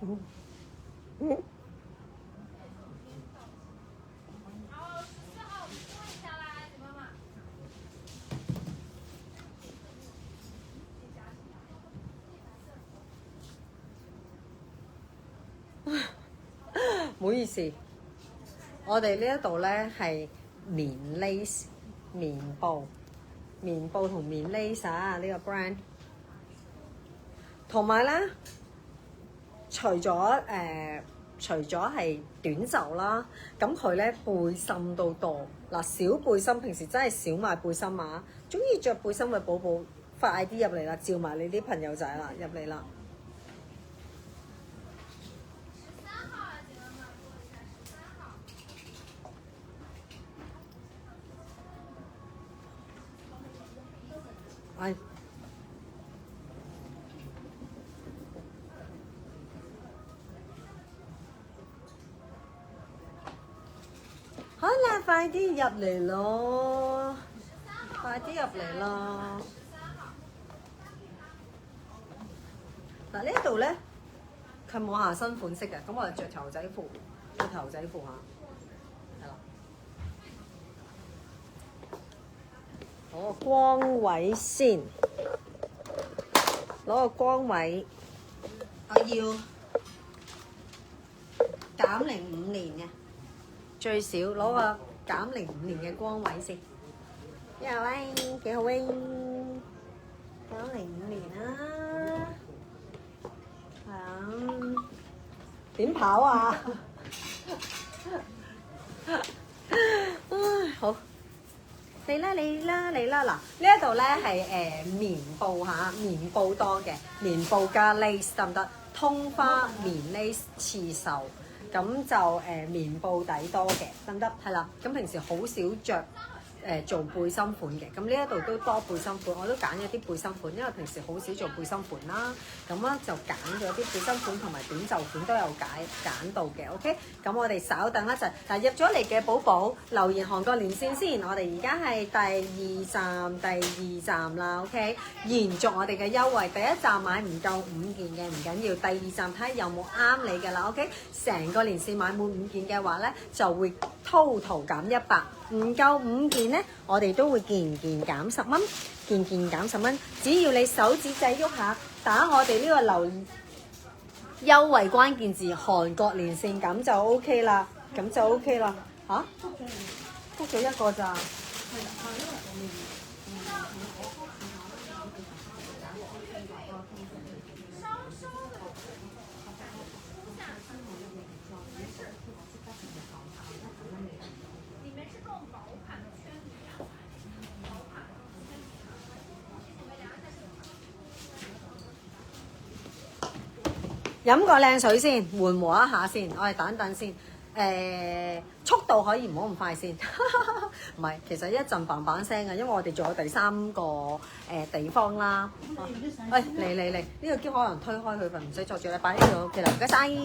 唔好意思，我哋呢一度咧係棉 lace 棉布同棉 lace 啊，呢個 brand。同埋咧，除咗係短袖啦，咁佢咧背心都多嗱，小背心平時真係少買背心啊！中意着背心嘅寶寶快啲入嚟啦，召埋你啲朋友仔啦，入嚟啦！係。好啦，快啲入嚟咯！快啲入嚟啦！嗱，呢一度咧，佢冇下身款式嘅，咁我哋着頭仔褲嚇，係啦。攞個光位先，攞個光位，我要減05年嘅。最少攞個減05年嘅光位先，幾好啊！幾好啊！減05年啦，係啊，點跑啊？唉，好，嚟啦！嗱，呢一度咧係棉布嚇，棉布多嘅，棉布加 lace 得唔得？通花棉 lace 刺繡。咁就棉布底多嘅，得唔得？係啦，咁平時好少着做背心款嘅，咁呢一度都多背心款，我都揀咗啲背心款，因為平時好少做背心款啦，咁咧就揀咗啲背心款同埋短袖款都有揀到嘅 ，OK？ 咁我哋稍等一陣，嗱入咗嚟嘅寶寶留言韓國連線先，我哋而家係第二站啦 ，OK？ 延續我哋嘅優惠，第一站買唔夠5件嘅唔緊要，第二站睇下有冇啱你嘅啦 ，OK？ 成個連線買滿5件嘅話咧，就會 total 減100。唔夠5件咧，我哋都會件減10蚊，件減10蚊。只要你手指仔喐下，打我哋呢個留優惠關鍵字韓國連線，咁就 OK 啦，嚇？覆咗一個咋？飲個靚水先，緩和一下先。我哋等先。速度可以唔好咁快先。唔係，其實一陣嘭嘭聲嘅，因為我哋仲有第3個地方啦。喂，嚟，呢個機可能推開佢份，唔使坐住你擺呢度。OK 啦，唔該晒。呢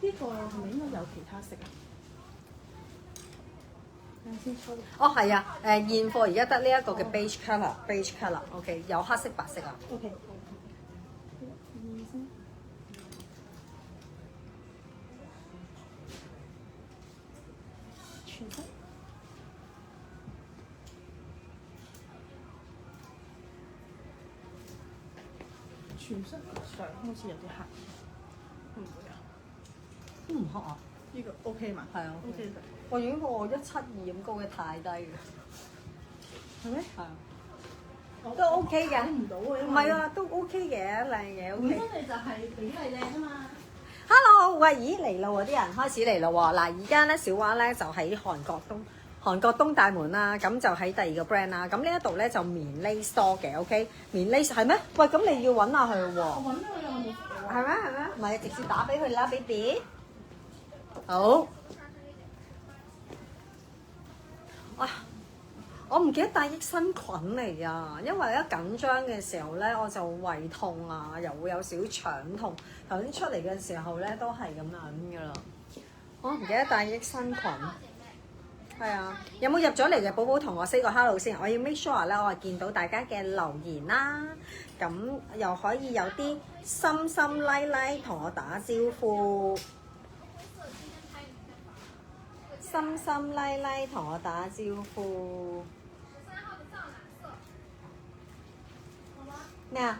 個係咪應該有其他色啊？哦，係啊，現貨而家得呢一個嘅 beige colour，OK， 有黑色、白色啊。OK。全色。全色上好似有啲黑，會唔會啊？都唔黑啊？呢個 OK 嘛？係啊 ，OK 嘅。我如果我172咁高嘅太低嘅，係咩？係啊，都 OK 嘅。唔到喎，唔係啊，都 OK 嘅，靚嘅 OK。本身你就係比例靚啊嘛。Hello， 喂，咦嚟咯喎，啲人開始嚟咯喎。嗱，而家咧小蛙咧就喺韓國東大門啦，咁就喺第2個 brand 啦。咁呢一度咧就棉 lace 多嘅 ，OK？ 棉 lace 係咩？喂，咁你要揾下佢喎。我揾咗佢啦，我冇。係咩？唔係直接打俾佢啦，baby。好。哇！我唔記得帶益生菌嚟啊，因為一緊張嘅時候咧，我就胃痛啊，又會有少少腸痛。頭先出嚟嘅時候咧，都係咁樣噶啦。我唔記得帶益生菌。係啊，有冇入咗嚟嘅寶寶同我 say 個 hello 先？我要 make sure 咧，我係見到大家嘅留言啦。咁又可以有啲心心拉拉同我打招呼，心心拉拉同我打招呼。咩啊？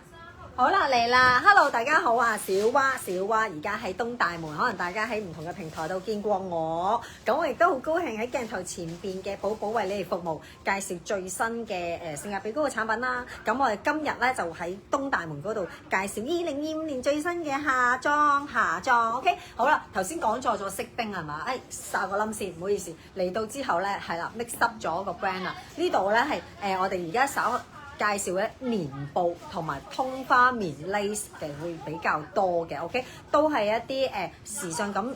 好啦，嚟啦 ！Hello， 大家好啊！小蛙，小蛙，而家喺東大門，可能大家喺唔同嘅平台度見過我，咁我亦都好高興喺鏡頭前邊嘅寶寶為你哋服務，介紹最新嘅性價比高嘅產品啦。咁我哋今日咧就喺東大門嗰度介紹2025年最新嘅夏裝 ，OK？ 好啦，頭先講錯咗色冰係嘛？殺個冧先，唔好意思。嚟到之後咧係啦 mix up 咗個 brand 啦，呢度咧係我哋而家稍介紹咧棉布同埋通花棉 lace 嘅會比較多嘅 ，OK， 都係一啲時尚感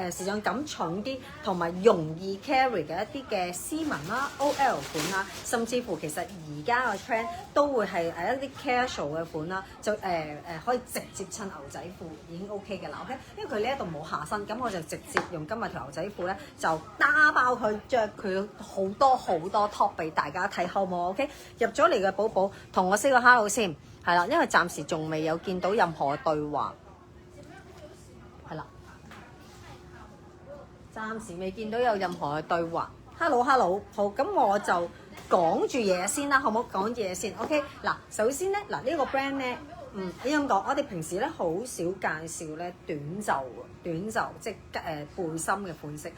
時尚感重啲同埋容易 carry 嘅一啲嘅絲紋啦、OL 款啦，甚至乎其實而家個 trend 都會係一啲 casual 嘅款啦，就可以直接襯牛仔褲已經 OK 嘅啦 ，OK， 因為佢呢一度冇下身，咁我就直接用今日條牛仔褲咧就打爆佢，着佢好多 top 俾大家睇，好冇 OK？ 入咗嚟嘅寶寶同我 say 個 hello 先，係啦，因為暫時仲未有見到任何嘅對話，係啦。暫時未見到有任何嘅對話。Hello， 好，咁我就講住嘢先啦，好唔好？講嘢先 ，OK。嗱，首先咧，嗱呢個 brand 咧，你咁講，我哋平時咧好少介紹咧短袖即係背心嘅款式。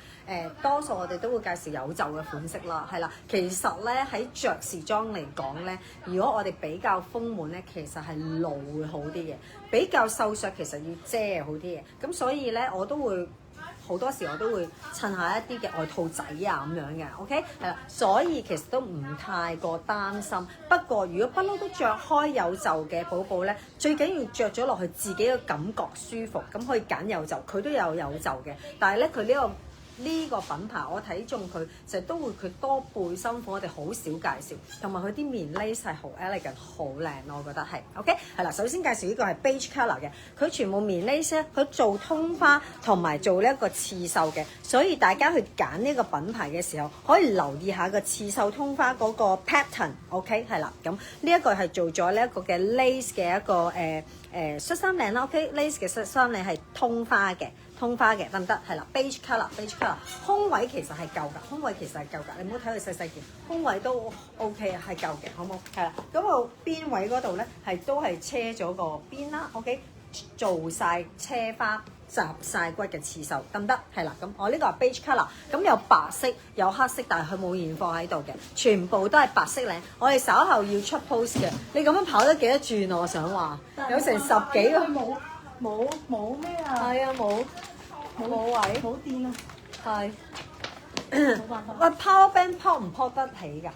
多數我哋都會介紹有袖嘅款式啦，係啦。其實咧喺着時裝嚟講咧，如果我哋比較豐滿咧，其實係露會好啲嘅；比較瘦削，其實要遮好啲嘅。咁所以咧，我都會。好多時我都會襯下一啲嘅外套仔啊咁樣嘅 ，OK 係啦，所以其實都唔太過擔心。不過如果不嬲都着開有袖嘅寶寶咧，最緊要着咗落去自己嘅感覺舒服，咁可以揀有袖，佢都有袖嘅。但係咧佢呢個品牌我睇中佢就都會佢多背心款，我哋好少介紹，同埋佢啲棉 lace 係好 elegant 好靚咯，我覺得係 OK 係啦。首先介紹呢個係 beige colour 嘅，佢全部棉 lace 咧，佢做通花同埋做呢一個刺繡嘅，所以大家去揀呢個品牌嘅時候可以留意下個刺繡通花嗰個 pattern OK 係啦。咁呢一個係做咗呢一個嘅 lace 嘅一個恤衫領啦 OK lace 嘅恤衫領係通花嘅得唔得？係啦 beige colour， 胸圍其實係夠㗎，你唔好睇佢細細件，胸圍都 OK 係夠嘅，好冇？係啦，咁個邊位嗰度咧都係車咗個邊啦 OK， 做晒車花紮晒骨嘅刺繡得唔得？係啦，咁我呢個係 beige colour， 咁有白色有黑色，但係佢冇現貨喺度嘅，全部都係白色領。我哋稍後要出 post 嘅，你咁樣跑得幾多轉啊？我想話有成10幾個。冇咩啊？係啊，冇位，冇電啊！係。冇辦法。喂，power bank 撲唔撲得起㗎？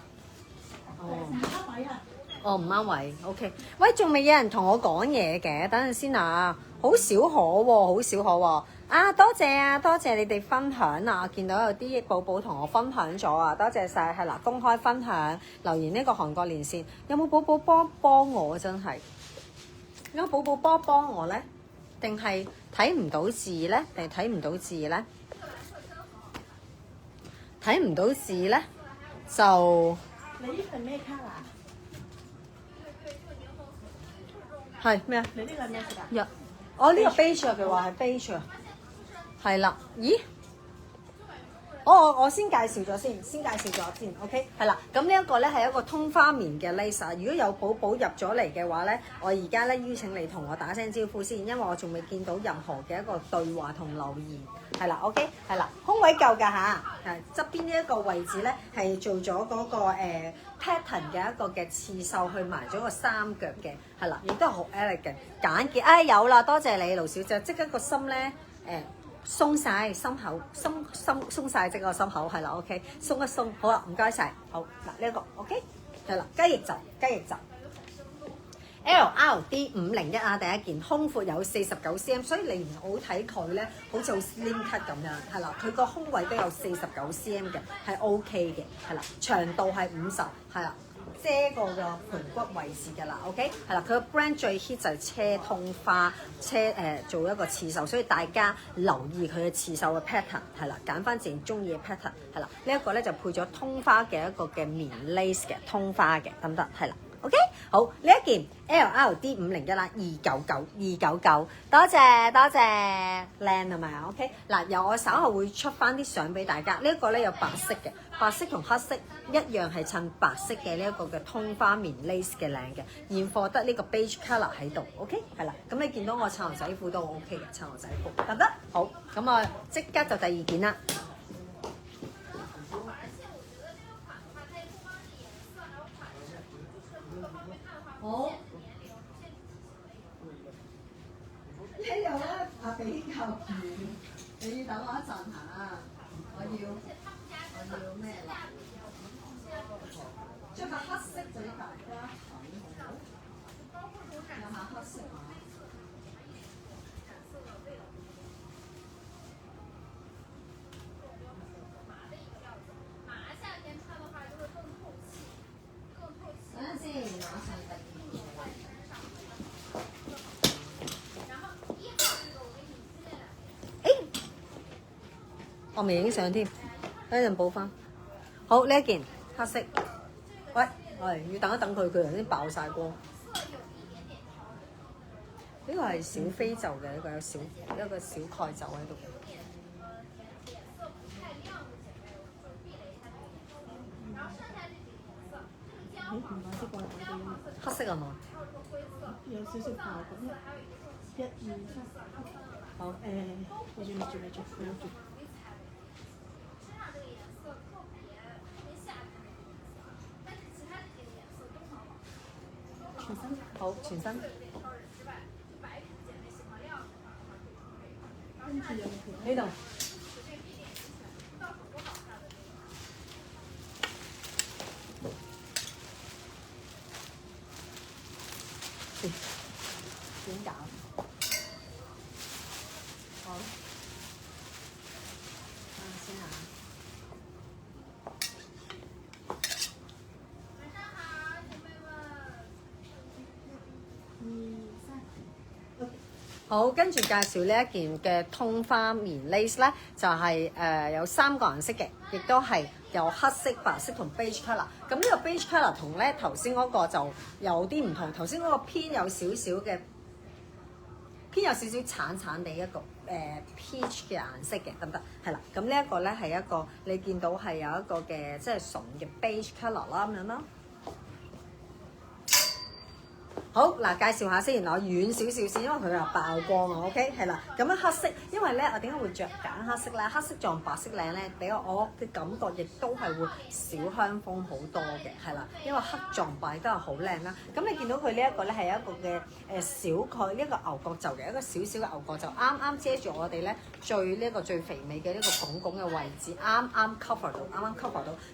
唔啱位啊！哦，唔啱位，OK。喂，仲未有人同我講嘢嘅，等陣先啊！好少可喎，啊，多謝你哋分享啊！見到有啲寶寶同我分享咗啊，多謝晒，係啦，公開分享留言呢個韓國連線，有冇寶寶幫我真係？有冇寶寶幫我咧？定係睇唔到字咧？睇唔到字咧？就你呢個係咩 colour？係咩啊？你呢個係咩色啊？我呢個 beige 佢話係 beige，係啦。咦？我先介紹咗先 ，OK， 係啦。咁呢一個咧係一個通花棉嘅 lace。如果有寶寶入咗嚟嘅話咧，我而家咧邀請你同我打聲招呼先，因為我仲未見到任何嘅一個對話同留言。係啦 ，OK， 係啦，胸位夠㗎嚇。係側邊呢一個位置咧係做咗嗰個pattern 嘅一個嘅刺繡去埋咗個三腳嘅，係啦，亦都係好 elegant 簡潔。有啦，多謝你盧小姐，即刻個心咧鬆晒心口，鬆晒即個心口係啦 ，OK， 鬆一鬆，好啦，唔該晒，好嗱呢一個 OK， 係啦，雞翼袖 LRD 501啊，第一件胸闊有49 cm， 所以你唔好睇佢咧，好似好 slim cut 咁樣，係啦，佢個胸圍都有49 cm 嘅，係 OK 嘅，係啦，長度係50，係啦，遮過個盤骨位置㗎啦，OK， 係啦，佢個 brand 最 hit 就係車通花，做一個刺繡，所以大家留意佢嘅刺繡嘅 pattern， 係啦，揀翻自己中意嘅 pattern， 係啦，呢一個咧就配咗通花嘅一個嘅棉 lace 嘅通花嘅，得唔得？係啦。OK， 好，呢一件 LLD 501啦，299，多謝多謝，靚係咪啊 ？OK， 嗱，由我稍後會出翻啲相俾大家。呢一個咧有白色嘅，白色同黑色一樣係襯白色嘅呢一個嘅通花棉 lace 嘅靚嘅，現貨得呢個 beige colour 喺度。OK， 係啦，咁你見到我襯牛仔褲都 OK 嘅，襯牛仔褲得唔得？好，咁我即刻就第二件啦。好，呢度咧比較遠，你要等我一陣嚇，我要咩啦？着個黑色就大家睇好，有下黑色啊！等陣先，馬上第二件。我未影相添，等陣補翻。好，呢一件黑色，喂，要等一等佢，佢頭先爆晒光。呢個係小飛袖嘅，呢個有一個小蓋袖喺度。黑色係嘛？有少少爆咁1、2、3，好咪住，全身好，全身。跟住有呢度。點搞？好，等下先嚇。好，跟住介紹呢一件嘅通花棉 lace 咧，就係、有3個顏色嘅，亦都係有黑色、白色同 beige colour。咁呢個 beige colour 同咧頭先嗰個就有啲唔同，頭先嗰個偏有少少橙橙地一個peach 嘅顏色嘅，得唔得？係啦，咁呢一個咧係一個你見到係有一個嘅即係純嘅 beige colour 啦咁樣啦。好嗱，介紹下先，我遠少少先，因為佢話爆光啊 ，OK， 係啦。咁樣黑色，因為咧我點解會揀黑色咧？黑色撞白色領咧，俾我嘅感覺亦都係會小香風好多嘅，係啦。因為黑撞白都係好靚啦。咁你見到佢呢一個咧係一個嘅小蓋，呢一個牛角袖嘅一個小小嘅牛角袖，啱啱遮住我哋咧最肥美嘅呢個拱拱嘅位置，啱啱 cover 到。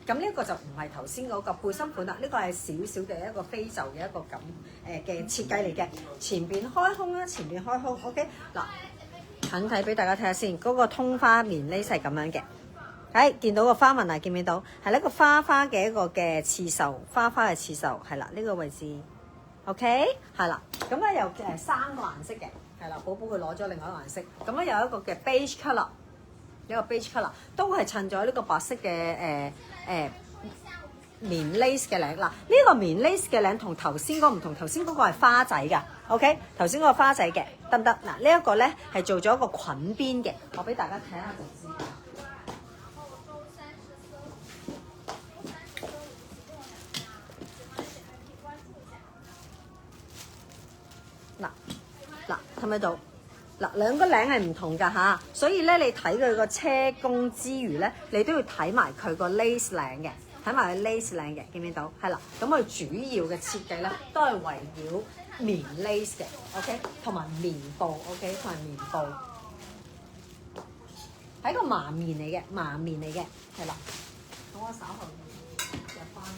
咁呢一個就唔係頭先嗰個背心款啦，呢、這個係少少嘅一個飛袖嘅一個咁嘅設計嚟嘅，前邊開胸啦，前邊開胸 ，OK 嗱，近睇俾大家睇下先，嗰、個通花棉 lace 係咁樣嘅，見到個花紋啊，見唔見到？係呢個花嘅一個嘅刺繡，花嘅刺繡係啦，呢、個位置 ，OK 係啦，咁咧有3個顏色嘅，係啦，寶寶佢攞咗另外一個顏色，咁咧有一個嘅 beige colour， 一個 beige colour 都係襯咗呢個白色嘅棉 lace 嘅領嗱，呢個棉 lace 嘅領同頭先嗰個唔同，頭先嗰個係花仔㗎 ，OK， 頭先嗰個花仔嘅得唔得？嗱，呢一個咧係做咗一個裙邊嘅，我俾大家睇下就知。嗱，睇唔睇到？嗱，兩個領係唔同㗎嚇，所以咧你睇佢個車工之餘咧，你都要睇埋佢個 lace 領嘅。睇埋佢 lace 領嘅，見唔見到？係啦，咁佢主要嘅設計咧都係圍繞棉 lace 嘅 ，OK， 同埋棉布 ，OK， 同埋棉布，係一個麻棉嚟嘅，係啦。咁我稍後入翻呢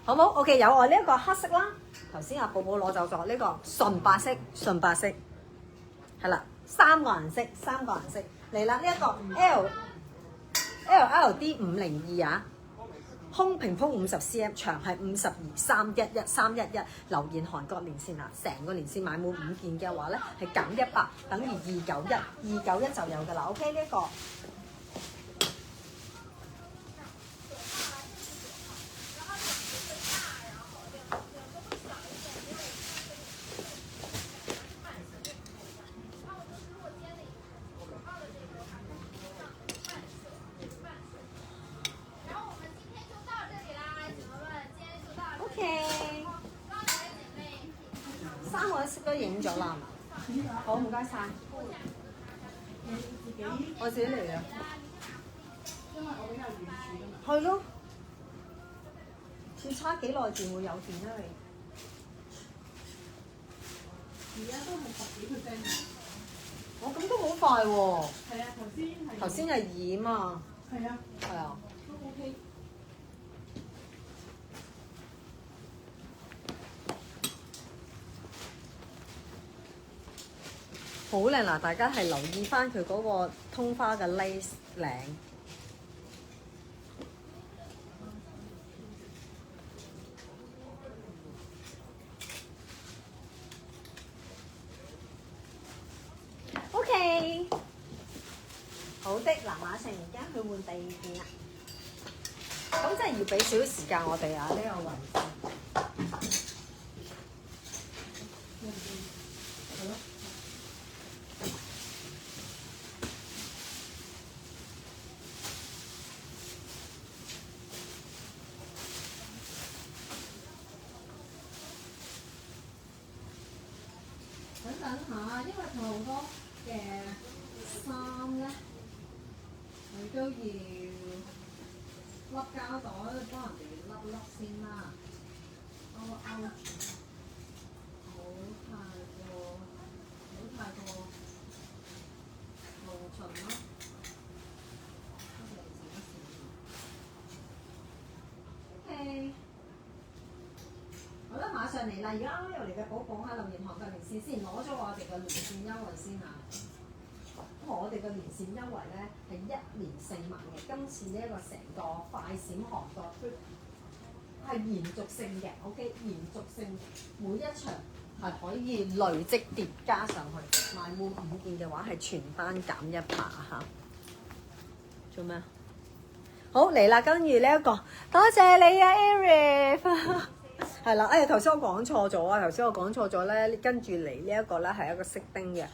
個，好冇 ？OK， 有我呢一個黑色啦，頭先阿寶寶攞走咗呢個純白色，係啦，3個顏色嚟啦，呢一個 LLD 502啊，胸平鋪50cm，長係52,311,311，留言韓國連線啊！成個連線買滿5件嘅話咧，係減100，等於291，291就有㗎啦。OK 呢一個。都影咗啦，係嘛？好，唔該晒。我自己嚟啊。因為我比較遠處㗎嘛。係咯。要差幾耐電會有電啊？你？而家都係10%。哦，咁都好快喎。係啊，頭先係2啊嘛。係啊。係啊。都 OK。好靚嗱，大家係留意翻佢嗰個通花嘅 lace 領。OK， 好的，嗱，馬上而家去換第2件啦。咁即係要俾少少時間我哋啊，呢個位置。係咯。等等下，因為佢好多嘅衫咧，佢都要笠膠袋幫人哋笠先啦，勾住，好太過無盡咯。OK。好啦，馬上嚟啦！而家啱啱又嚟嘅寶寶喺留言韓國連線先，攞咗我哋嘅連線優惠先嚇。咁我哋嘅連線優惠咧係1年4萬嘅，今次呢一個成個快閃韓國係延續性嘅 ，OK， 延續性每一場係可以累積疊加上去，買滿5件嘅話係全班減100嚇。做咩？好嚟啦，跟住呢一個，多謝你啊 Eric。係啦，頭先我講錯咗啊！頭先我講錯咗咧，跟住嚟呢一個咧係一個色丁嘅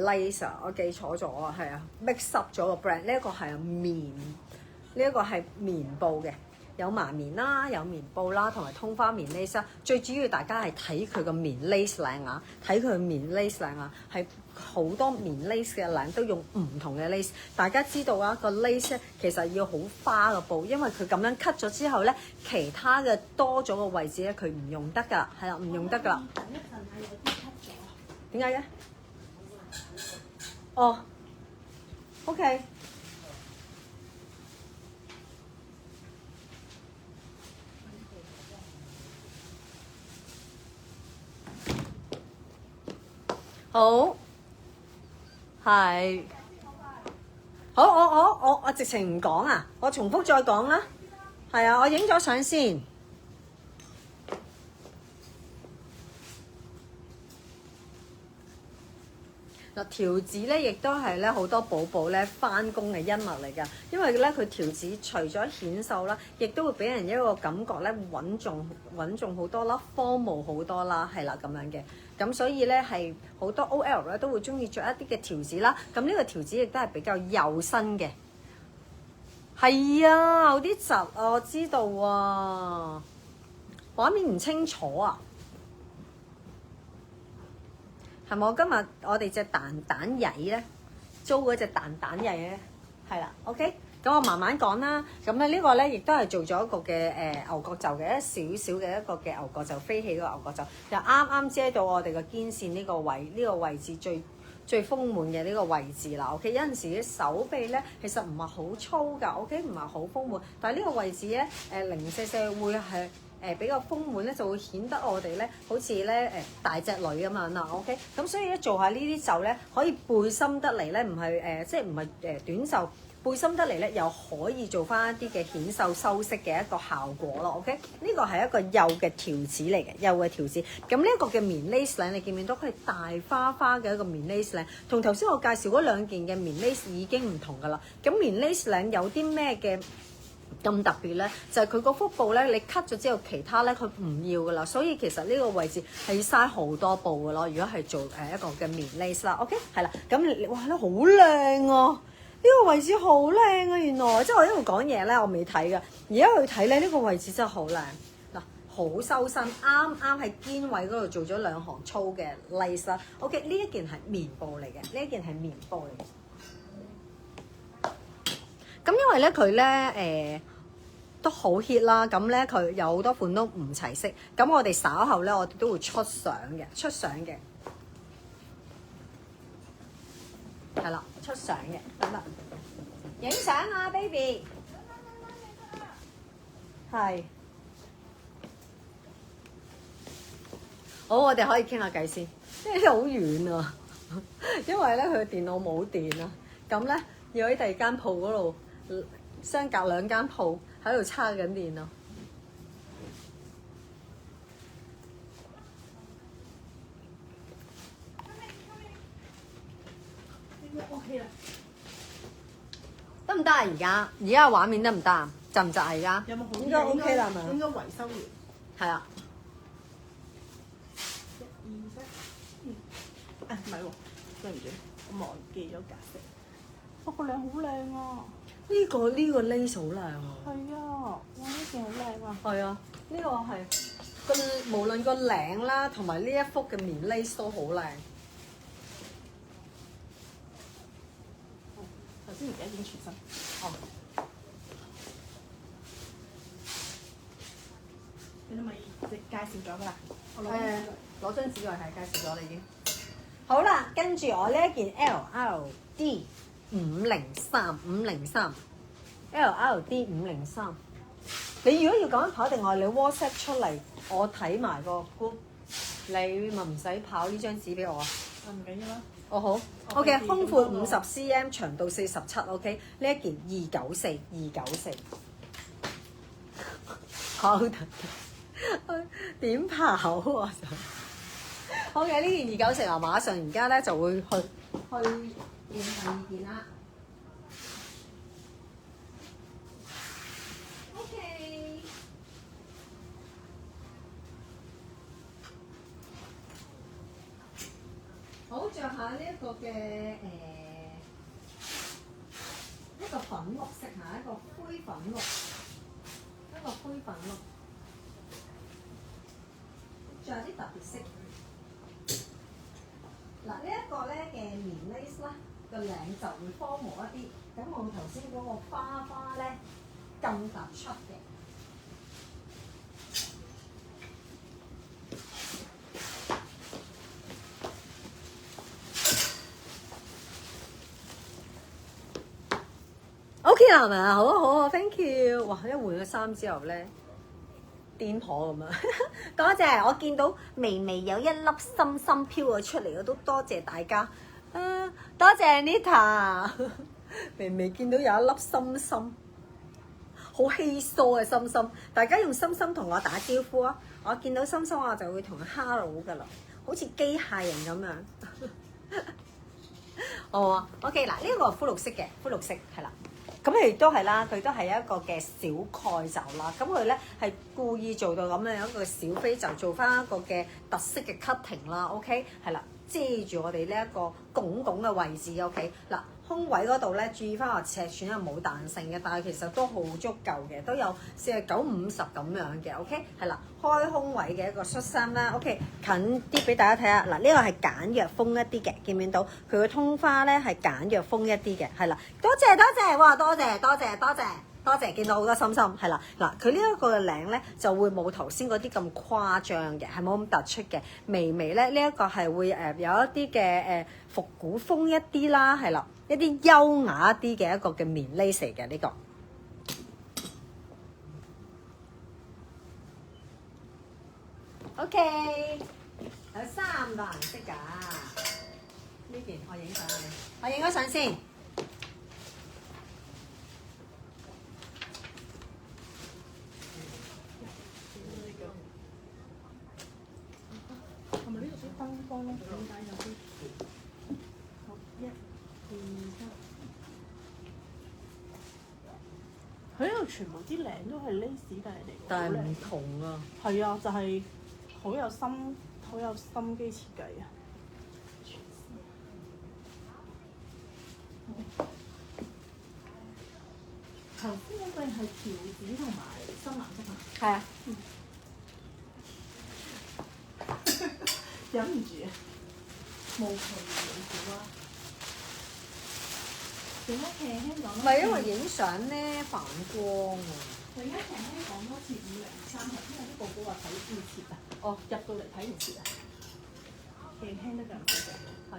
lace， 我記錯咗啊，係啊 mix up 咗個 brand，呢一個係棉，呢一個係棉布嘅，有麻棉啦，有棉布啦，同埋通花棉 lace 啦。最主要大家係睇佢個棉 lace 領啊，睇佢棉 lace 領啊，係好多棉 lace 嘅領都用唔同嘅 lace。大家知道啊，個 lace 咧其實要好花嘅布，因為佢咁樣 cut 咗之後咧，其他嘅多咗個位置咧，佢唔用得㗎，係啦，唔用得㗎啦。第一份係有啲 cut 咗。點解嘅？哦 ，OK。好，係，好，我直情唔講啊，我重複再講啦，係啊，我影咗相先。嗱，條子咧亦都係咧好多寶寶咧翻工嘅恩物嚟㗎，因為咧佢條子除咗顯瘦啦，亦都會俾人一個感覺咧穩重好多啦，formal好多啦，係啦咁樣嘅。咁所以咧係好多 OL 咧都會中意着一啲嘅條子啦。咁呢個條子亦都係比較幼身嘅。係啊，有啲窒啊，我知道啊，畫面唔清楚啊。係咪？今日我哋隻蛋蛋曳咧，租嗰隻蛋蛋曳咧，係啦 ，OK。咁我慢慢講啦。咁咧呢個咧亦都係做咗一個嘅牛角袖嘅一少少嘅一個嘅牛角袖飛起個牛角袖，就啱啱遮到我哋個肩線呢個位，呢個位置最豐滿嘅呢個位置啦。OK， 有陣時嘅手臂咧其實唔係好粗㗎，OK， 唔係好豐滿，但係呢個位置咧零舍舍會係。比較豐滿咧，就會顯得我哋咧好似咧大隻女咁樣啦，OK。咁所以咧做下呢啲袖咧，可以背心得嚟咧，唔係即係唔係短袖背心得嚟咧，又可以做翻一啲嘅顯瘦修飾嘅一個效果咯。OK，呢個係一個幼嘅條子嚟嘅，幼嘅條子。咁呢一個嘅棉 lace 領，你見唔見到佢係大花花嘅一個棉 lace 領，同頭先我介紹嗰兩件嘅棉 lace 已經唔同噶啦。咁棉 lace 領有啲咩嘅咁特別咧？就係佢個腹部咧，你 cut 咗之後，其他咧佢唔要噶啦，所以其實呢個位置係要嘥好多布噶咯。如果係做一個嘅棉 lace 啦，OK 係啦。咁哇，咧好靚啊！呢個位置好靚啊！原來即係我一路講嘢咧，我未睇㗎。而家去睇咧，呢個位置真係好靚嗱，好修身，啱啱喺肩位嗰度做咗兩行粗嘅 lace 啦。OK， 呢一件係棉布嚟嘅，呢一件係棉布嚟嘅。咁因為咧佢咧都好 hit 啦，咁咧佢有好多款都唔齊色。咁我哋稍後咧，我哋都會出相嘅。係啦，出相嘅，得唔得？影相啊 ，baby。係。好，我哋可以傾下偈先。因為好遠啊，因為咧佢電腦冇電啊，咁咧要喺第二間鋪嗰度相隔兩間鋪喺度叉緊電啊。OK 啦，得唔得啊？而家畫面得唔得啊？窒唔窒啊？而家有冇好？應該 OK 啦，係咪？應該維修完。係啊。1、2、3，唔係喎，對唔住，我忘記咗格式。不過靚好靚啊！呢個 lace 好靚啊！係啊，哇！呢件好靚啊！係啊，呢個係個無論個領啦，同埋呢一幅嘅棉 lace 都好靚。頭先而家已經全身。哦。你咪介紹咗㗎啦。攞張紙來係介紹咗你已經。好啦，跟住我呢一件 LLD 503 LLD 503。你如果要咁樣跑，定係你 WhatsApp 出嚟，我睇埋個 group，你咪唔使跑呢張紙俾我啊？唔緊要啦。哦好 ，OK， 胸闊50 cm， 長度47 ，OK， 呢一件294，跑得點跑啊？好嘅，呢件294啊，馬上而家咧就會去換第二件啦。OK，好，着下呢一個嘅一個粉綠色嚇，一個灰粉綠，仲有啲特別色。嗱，呢一個咧嘅棉 lace 啦，個領就會方模一啲，咁冇頭先嗰個花咧咁突出嘅。OK 啦，係咪啊？好啊，好啊 ，thank you。哇！一換咗衫之後咧，癲婆咁啊！多謝，我見到微微有一粒心心飄咗出嚟，我都多謝大家。啊，多謝 Nita， 微微見到有一粒心心，好稀疏嘅心心。大家用心心同我打招呼啊！我見到心心我就會同佢 hello 噶啦，好似機械人咁樣。哦 ，OK 嗱，呢個係灰綠色嘅，灰綠色係啦。咁佢都係啦，佢都係一個嘅小蓋袖啦。咁佢咧係故意做到咁樣一個小飛袖，做翻一個嘅特色嘅 cutting 啦。OK， 係啦，遮住我哋呢一個拱拱嘅位置。OK， 嗱，胸圍嗰度咧，注意翻話尺寸係冇彈性嘅，但係其實都好足夠嘅，都有49、50咁樣嘅。OK， 係啦，開胸圍嘅一個恤衫啦。OK， 近啲俾大家睇下。嗱，呢個係簡約風一啲嘅，見唔見到佢個通花咧係簡約風一啲嘅，係啦。多謝，哇，多謝，見到好多心心，係啦。嗱，佢呢一個嘅領咧就會冇頭先嗰啲咁誇張嘅，係冇咁突出嘅，微微咧呢一個係會有一啲嘅復古風一啲啦，係啦。一啲優雅一啲嘅一個嘅棉 lace 嚟嘅呢個。OK， 有3個顏色㗎。呢件我影相你，我影咗相先。全部啲領都係 lace 帶嚟嘅，但係唔好靚同啊。係啊，就係、好有心機設計啊！頭先嗰對係條子同埋深藍色啊！係啊。忍唔住啊！無窮無少啊！點解輕輕講？唔係因為影相咧反光啊。我而家輕輕講多次503係，因為啲寶寶話睇唔切啊！哦，入到嚟睇唔切啊！輕輕得咁嘅啫，係。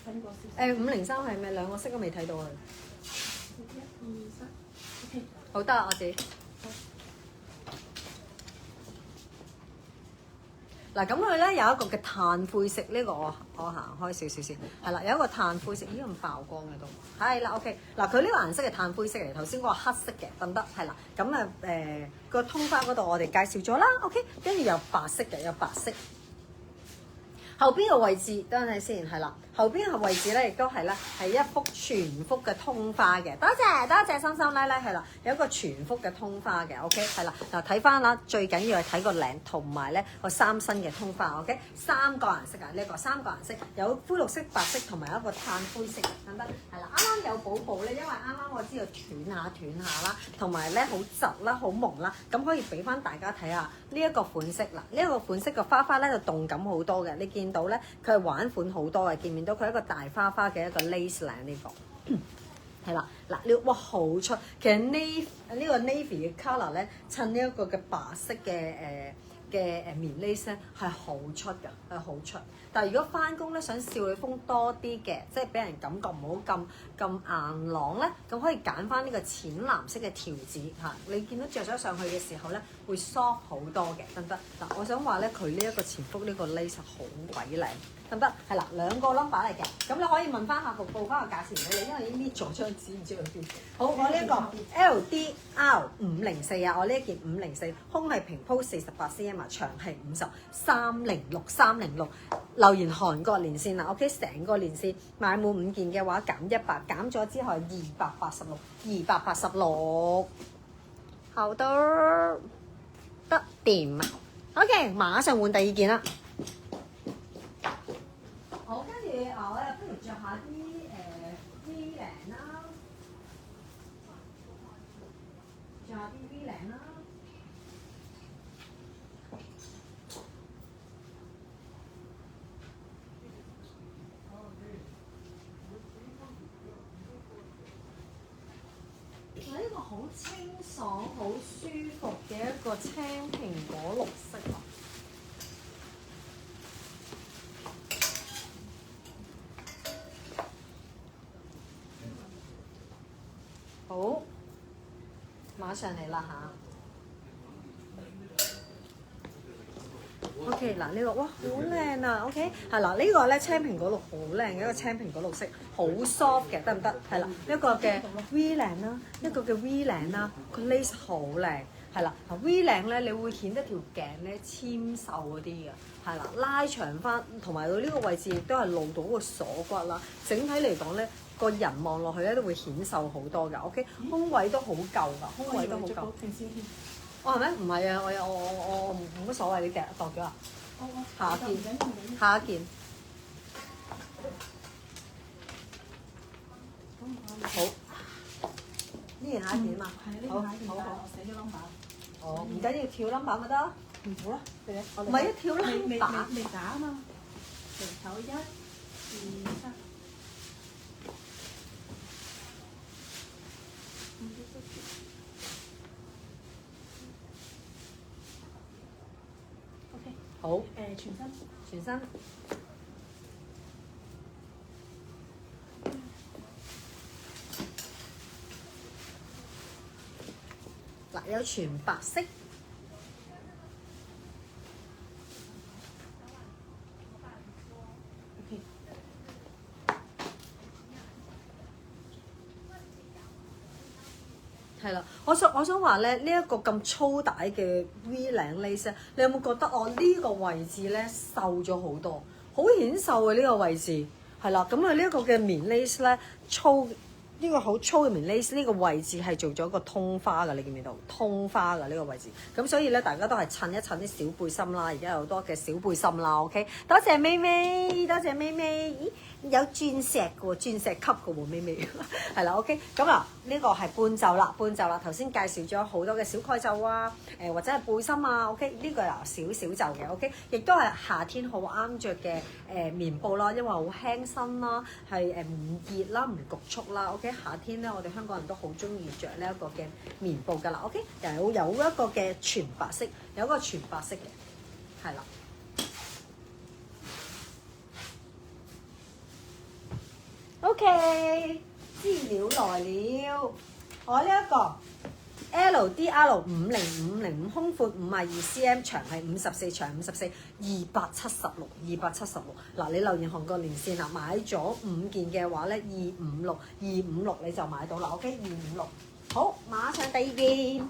睇過少少。503係咪兩個色都未睇到啊？ 1、2、3 ，OK。好得我自己。嗱咁佢咧有一個嘅炭灰色，呢、個我行開少少先，係啦，有一個炭灰色，咦咁爆光嘅都，係啦 OK，嗱佢呢個顏色係炭灰色嚟，頭先嗰個黑色嘅得唔得？係啦，咁啊個通花嗰度我哋介紹咗啦 OK，跟住有白色嘅，有白色。後邊嘅位置等陣先，係啦，後邊嘅位置咧亦都係咧係一幅全幅嘅通花嘅，多謝心心奶奶係啦，有一個全幅嘅通花嘅 OK 係啦，嗱睇翻啦，最緊要係睇個領同埋咧個三身嘅通花 OK， 3個顏色啊，呢個3個顏色有灰綠色、白色同埋一個炭灰色等等，係啦，啱啱有寶寶咧，因為啱啱我知道斷下啦，同埋咧好窒啦、好蒙啦，咁可以俾翻大家睇下呢一個款式嗱，呢一個款式嘅花咧就動感好多嘅，你見到咧佢係玩款好多嘅，見唔見到佢係一個大花嘅一個 lace 領呢個係啦，嗱呢哇好出，其實呢個 navy 嘅 colour 咧襯呢一個嘅白色嘅棉 lace 咧係好出㗎，係好出。但係如果翻工咧想少女風多啲嘅，即係俾人感覺唔好咁硬朗咧，咁可以揀翻呢個淺藍色嘅條子嚇。你見到着咗上去嘅時候咧，會 soft 好多嘅，得唔得？嗱，我想話咧，佢呢一個前幅呢個 lace 好鬼靚，得唔得？係啦，兩個 number 嚟嘅，咁你可以問翻客服報翻個價錢俾你，因為已經搣咗張紙唔知去邊。好，我呢一個 LDR504啊，我呢一件504，胸係平鋪48 cm 啊，長係50，306，留言韓國連線啦 ，OK， 成個連線買滿5件嘅話減100，減咗之後係286，好得得掂啊 ，OK， 馬上換第2件啦。好，跟住我哋不如着下啲V 領啦，着下啲 V 領啦。呢個好清爽、好舒服嘅一個青蘋果綠色啊！好，馬上嚟啦嚇。OK， 嗱呢個哇好靚啊 ！OK， 係嗱呢個咧青蘋果綠好靚嘅一個青蘋果綠色，好 soft 嘅，得唔得？係啦，一個嘅 V 領啦，一個嘅 V 領啦，個 lace 好靚，係啦。嗱 V 領咧，你會顯得條頸咧纖瘦嗰啲嘅，係啦，拉長翻，同埋到呢個位置亦都係露到個鎖骨啦。整體嚟講咧，個人望落去咧都會顯瘦好多㗎。OK， 胸位都好夠㗎，胸位都好夠。哦係咩？唔係啊，我冇乜所謂，你度咗啊？下一件，下一件。好，呢件下一件啊嘛。好，好。我寫咗 number。哦，唔緊要，跳 number 咪得。好啦，唔係一跳 number。未打啊嘛。成手1、2、3。好，全身。嗱，有全白色。係啦，我想話咧，呢一個咁粗帶嘅 V 領 lace，你有冇覺得我呢個位置咧瘦咗好多，好顯瘦嘅呢個位置，係啦，咁啊呢一個嘅棉 lace 咧粗。呢個好粗嘅棉 lace 呢個位置係做咗個通花㗎，你見唔見到？通花㗎呢個位置，咁所以咧大家都係襯一襯啲小背心啦，而家有好多嘅小背心啦 ，OK？ 多謝咪咪，多謝咪咪，咦有鑽石嘅喎，鑽石級嘅喎咪咪，係啦 OK？咁啊呢個係半袖啦，半袖啦，頭先介紹咗好多嘅小蓋袖啊，或者係背心啊 ，OK？呢個有少少袖嘅 ，OK？亦都係夏天好啱着嘅棉布啦，因為好輕身啦，係唔熱啦，唔焗促啦 ，OK？夏天咧，我哋香港人都好中意着呢一個嘅棉布㗎啦，OK？有一個嘅全白色，有一個全白色嘅，係啦。OK， 資料來了，我呢一個 LDR 50505胸闊52cm，長係54，長54，276。嗱，你留言韓國連線啦，買咗5件嘅話咧，256你就買到啦。OK，256。好，馬上第二件。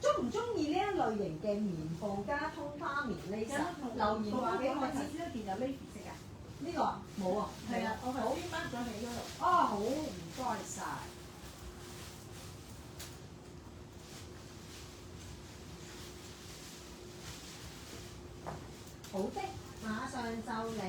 中唔中意呢一類型嘅棉布加通花棉呢？留言話俾我知。呢件有 navy 色㗎。呢個冇啊。係啊，我頭先掹咗你嗰度。哦，好，唔該晒。好的，馬上就嚟。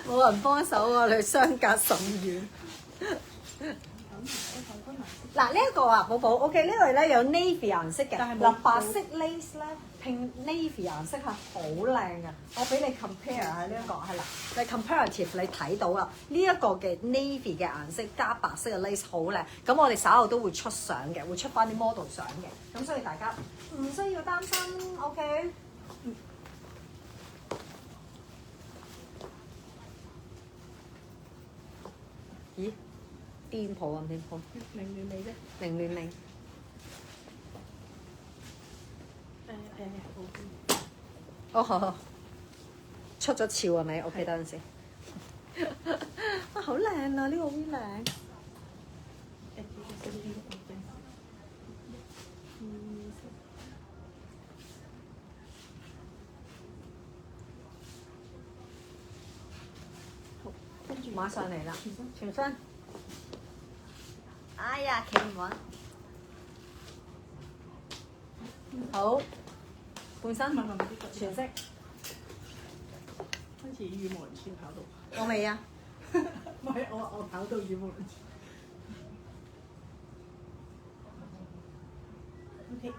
冇人幫手啊！你相隔甚遠。嗱呢一個啊，寶寶 ，OK 呢個咧有 navy 顏色嘅，嗱白色 lace 咧拼 navy 顏色係好靚嘅。我俾你 compare 下呢一個係啦，你 comparative 你睇到啦，呢一個嘅 navy 嘅顏色加白色嘅 lace 好靚。咁我哋稍後都會出相嘅，會出翻啲 model 相嘅。咁所以大家唔需要擔心 ，OK？咦？店鋪啊，店鋪。零亂你啫。零亂零。好。哦，好。出咗鞘係咪 ？OK，等陣先。啊，好靚啊！呢個好靚。跟住馬上嚟啦，全身。哎呀，企唔穩。好，半身全色。好似語無倫次跑到。我未啊。唔係，我跑到語無倫次。OK。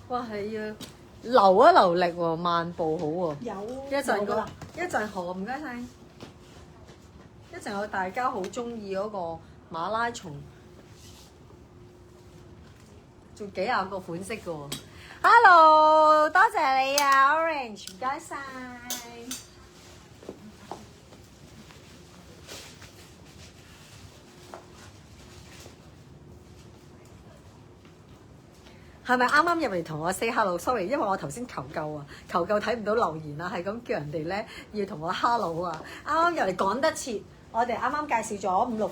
哇，係要留一留力喎，慢步好喎。有。一陣好，唔該晒。一陣有大家好中意嗰個馬拉松，仲幾廿個款式嘅喎。Hello， 多謝你啊 ，Orange， 唔該晒。係咪啱啱入嚟同我 say hello？Sorry， 因為我頭先求救啊，求救睇唔到留言啊，係咁叫人哋咧要同我 hello 啊，啱啱入嚟趕得切。我哋啱啱介紹咗5-6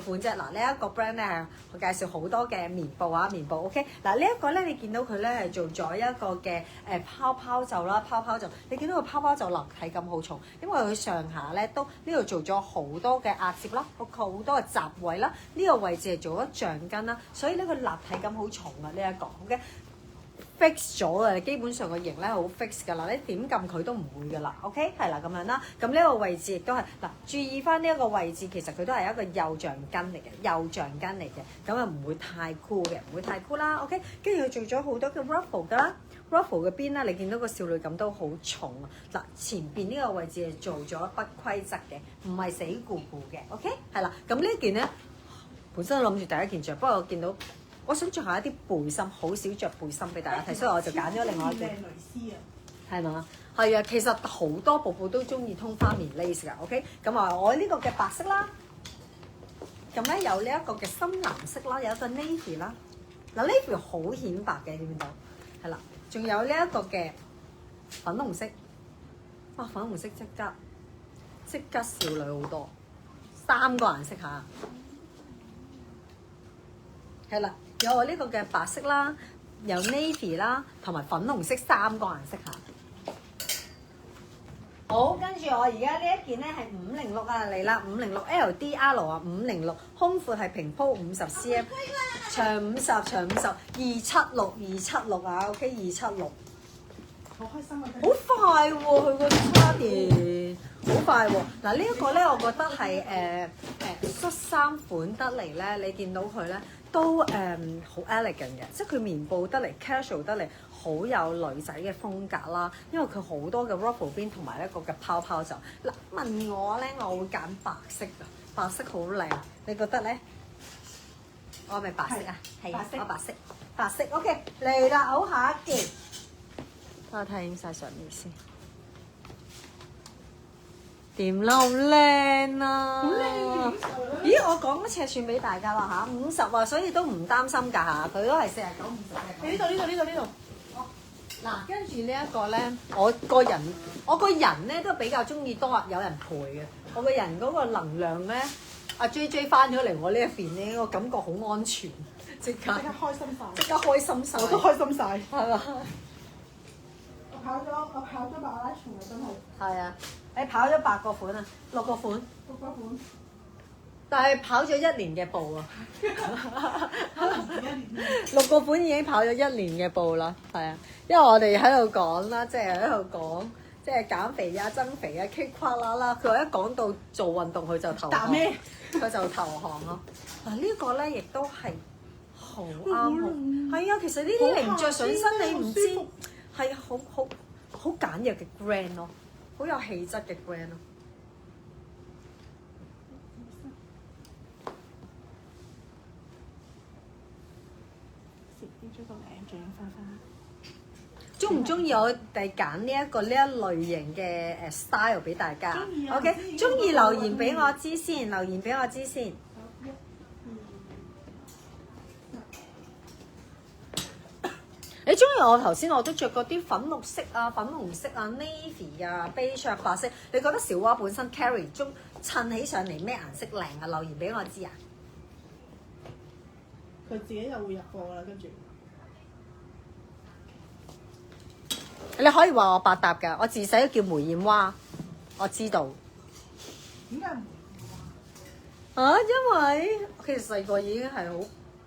款啫，嗱呢一個 brand 咧係我介紹好多嘅棉布啊，棉布 OK。嗱呢一個咧，你見到佢咧係做咗一個嘅泡泡袖啦，泡泡袖。你見到個泡泡袖立體感好重，因為佢上下咧都呢度做咗好多嘅壓接啦，好多嘅集位啦，呢個位置係做咗橡筋啦，所以呢個立體感好重啊，呢一個 OK。fix 咗啊，基本上個型咧好 fix 㗎啦，你點撳佢都唔會㗎啦 ，OK 係啦咁樣啦。咁呢個位置亦都係嗱，注意翻呢一個位置，其實佢都係一個幼橡筋嚟嘅，幼橡筋嚟嘅，咁啊唔會太酷嘅，唔會太酷啦 ，OK。跟住佢做咗好多嘅 ruffle 㗎啦 ，ruffle 嘅邊啦，你見到個少女感都好重啊。嗱，前邊呢個位置係做咗不規則嘅，唔係死咕咕嘅 ，OK 係啦。咁呢件咧本身諗住第一件着，不過我見到。我想着下一啲背心，好少着背心俾大家睇，所以我就揀咗另外一件。靚蕾絲啊！係嘛？係啊，其實好多布布都中意通花棉 lace 㗎 ，OK？咁啊，我呢個嘅白色啦，咁咧有呢一個嘅深藍色啦，有一個 navy 啦，嗱呢條好顯白嘅，見唔見到？係啦，仲有呢一個嘅粉紅色，哇！粉紅色即刻少女好多，3個顏色嚇。係啦，有我呢個嘅白色啦，有 navy 啦，同埋粉紅色3個顏色嚇。好，跟住我而家呢一件咧係506啊，嚟啦，506 LDR 啊，506胸闊係平鋪50 cm， 長50長50276啊 ，OK 276。好開心啊！好快喎、佢個叉電好快喎、嗱呢一個咧，我覺得係恤衫款得嚟咧，你見到佢咧都好 elegant 嘅，即係佢棉布得嚟 casual 得嚟，好有女仔嘅風格啦。因為佢好多嘅 ruffle 邊同埋一個嘅泡泡袖。嗱問我咧，我會揀白色㗎，白色好靚，你覺得咧？我係咪白色啊？係啊，我白色 OK 嚟啦，好下一件。我睇晒上面先，點啦？好靚啊！好靚咦，我講咗尺寸俾大家啦嚇，50啊，所以都唔擔心㗎嚇，佢都係49、50嘅。呢度。嗱，跟住呢一個咧，我個人咧都比較中意多有人陪嘅。我個人嗰個能量咧，阿 JJ 翻咗嚟我呢一邊咧，我感覺好安全，即刻開心晒，即刻開心晒，我都開心晒。係嘛？我跑咗馬拉松啊，真係。係啊，你跑咗8個款啊，6個款。6個款。但係跑咗1年嘅步啊1年。 6個款已經跑咗1年嘅步啦，係啊，因為我哋喺度講啦，即係喺度講，即係減肥啊、增肥啊、棘垮啦啦，佢話一講到做運動佢就投降，佢就投降咯。嗱呢個咧亦都係好啱，係啊，其實呢啲你唔着上身你唔知，係好簡約嘅 grand 咯，好有氣質嘅 grand 咯。咗個領獎花花。中唔中意我哋揀呢一類型嘅style 俾大家中意啊？OK， 中意留言俾我知先，留言俾我知先。你中意我頭先我都着過啲粉綠色啊、粉紅色啊、navy 啊、beige 白色，你覺得小蛙本身 carry 中襯起上嚟咩顏色靚啊？留言俾我知啊！佢自己就會入貨啦，跟住。你可以話我百搭㗎，我自細都叫梅艷蛙，我知道。點解唔？啊，因為其實細個已經係好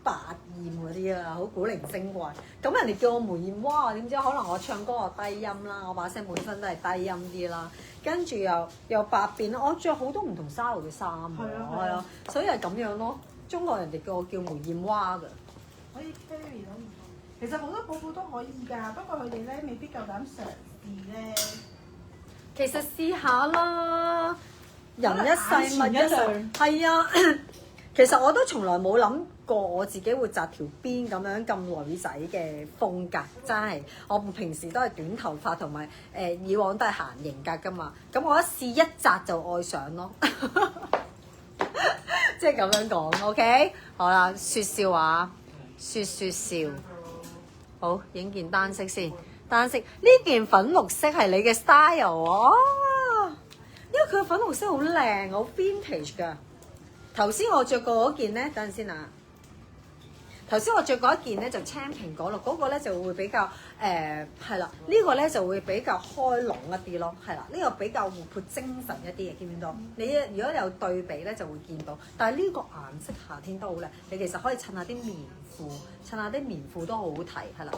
百厭嗰啲啦，好古靈精怪。咁人哋叫我梅艷蛙，點知可能我唱歌我低音啦，我把聲本身都係低音啲啦，跟住又百變啦，我着好多唔同 style 嘅衫喎，係啊，所以係咁樣咯。中國人哋叫我叫梅艷蛙㗎。可以 carry 到唔同。其實好多寶寶都可以㗎，不過佢哋咧未必夠膽嘗試咧。其實試下啦，人一世物一世，係啊。其實我都從來冇諗過我自己會紮條辮咁樣咁女仔嘅風格，真係我平時都係短頭髮同埋以往都係行型格㗎嘛。咁我一試一紮就愛上咯，即係咁樣講。OK， 好啦，説笑話，説笑。好，影件單色先。單色呢件粉綠色係你嘅 style 啊，因為佢粉綠色好靚，好 vintage 㗎。頭先我着過嗰件咧，等陣先啊。頭先我着過一件咧就青蘋果綠，嗰個咧就會比較係啦，呢個咧就會比較開朗一啲咯，係啦，呢個比較活潑精神一啲嘅，見唔見到？你如果有對比咧就會見到，但係呢個顏色夏天都好靚，你其實可以襯下啲棉褲，襯下啲棉褲都好好睇，係啦，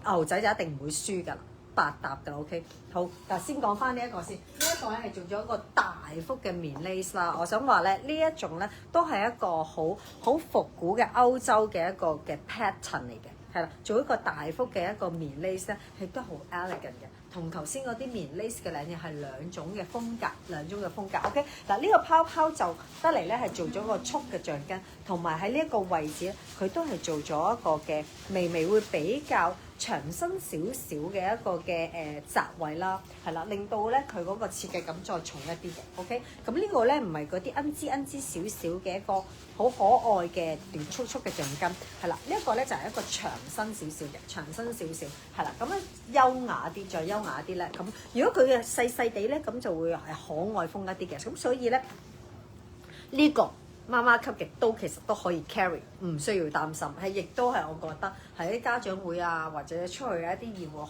牛仔就一定唔會輸㗎啦。百搭㗎 OK， 好，嗱先講翻呢一個先，呢一個咧係做咗一個大幅嘅棉 lace 啦。我想話咧，呢一種咧都係一個好復古嘅歐洲嘅一個嘅 pattern 嚟嘅，係啦，做一個大幅嘅一個棉 lace 咧，亦都好 elegant 嘅。同頭先嗰啲棉 lace 嘅領嘢係兩種嘅風格，兩種嘅風格。OK， 嗱呢個泡泡就得嚟咧係做咗個束嘅橡筋，同埋喺呢一個位置咧，佢都係做咗一個嘅微微會比較長身少少嘅一個嘅窄位啦，係啦，令到咧佢嗰個設計感再重一啲嘅。OK， 咁呢個咧唔係嗰啲恩枝少少嘅一個好可愛嘅短促促嘅橡筋，係啦，呢一個咧就係一個長身少少嘅，長身少少係啦，咁樣優雅啲，再優雅啲咧，咁如果佢嘅細細地咧，咁就會係可愛風一啲嘅，咁所以咧呢個媽媽級嘅都其實都可以 carry， 唔需要擔心，係亦都係我覺得喺啲家長會啊，或者出去一啲宴會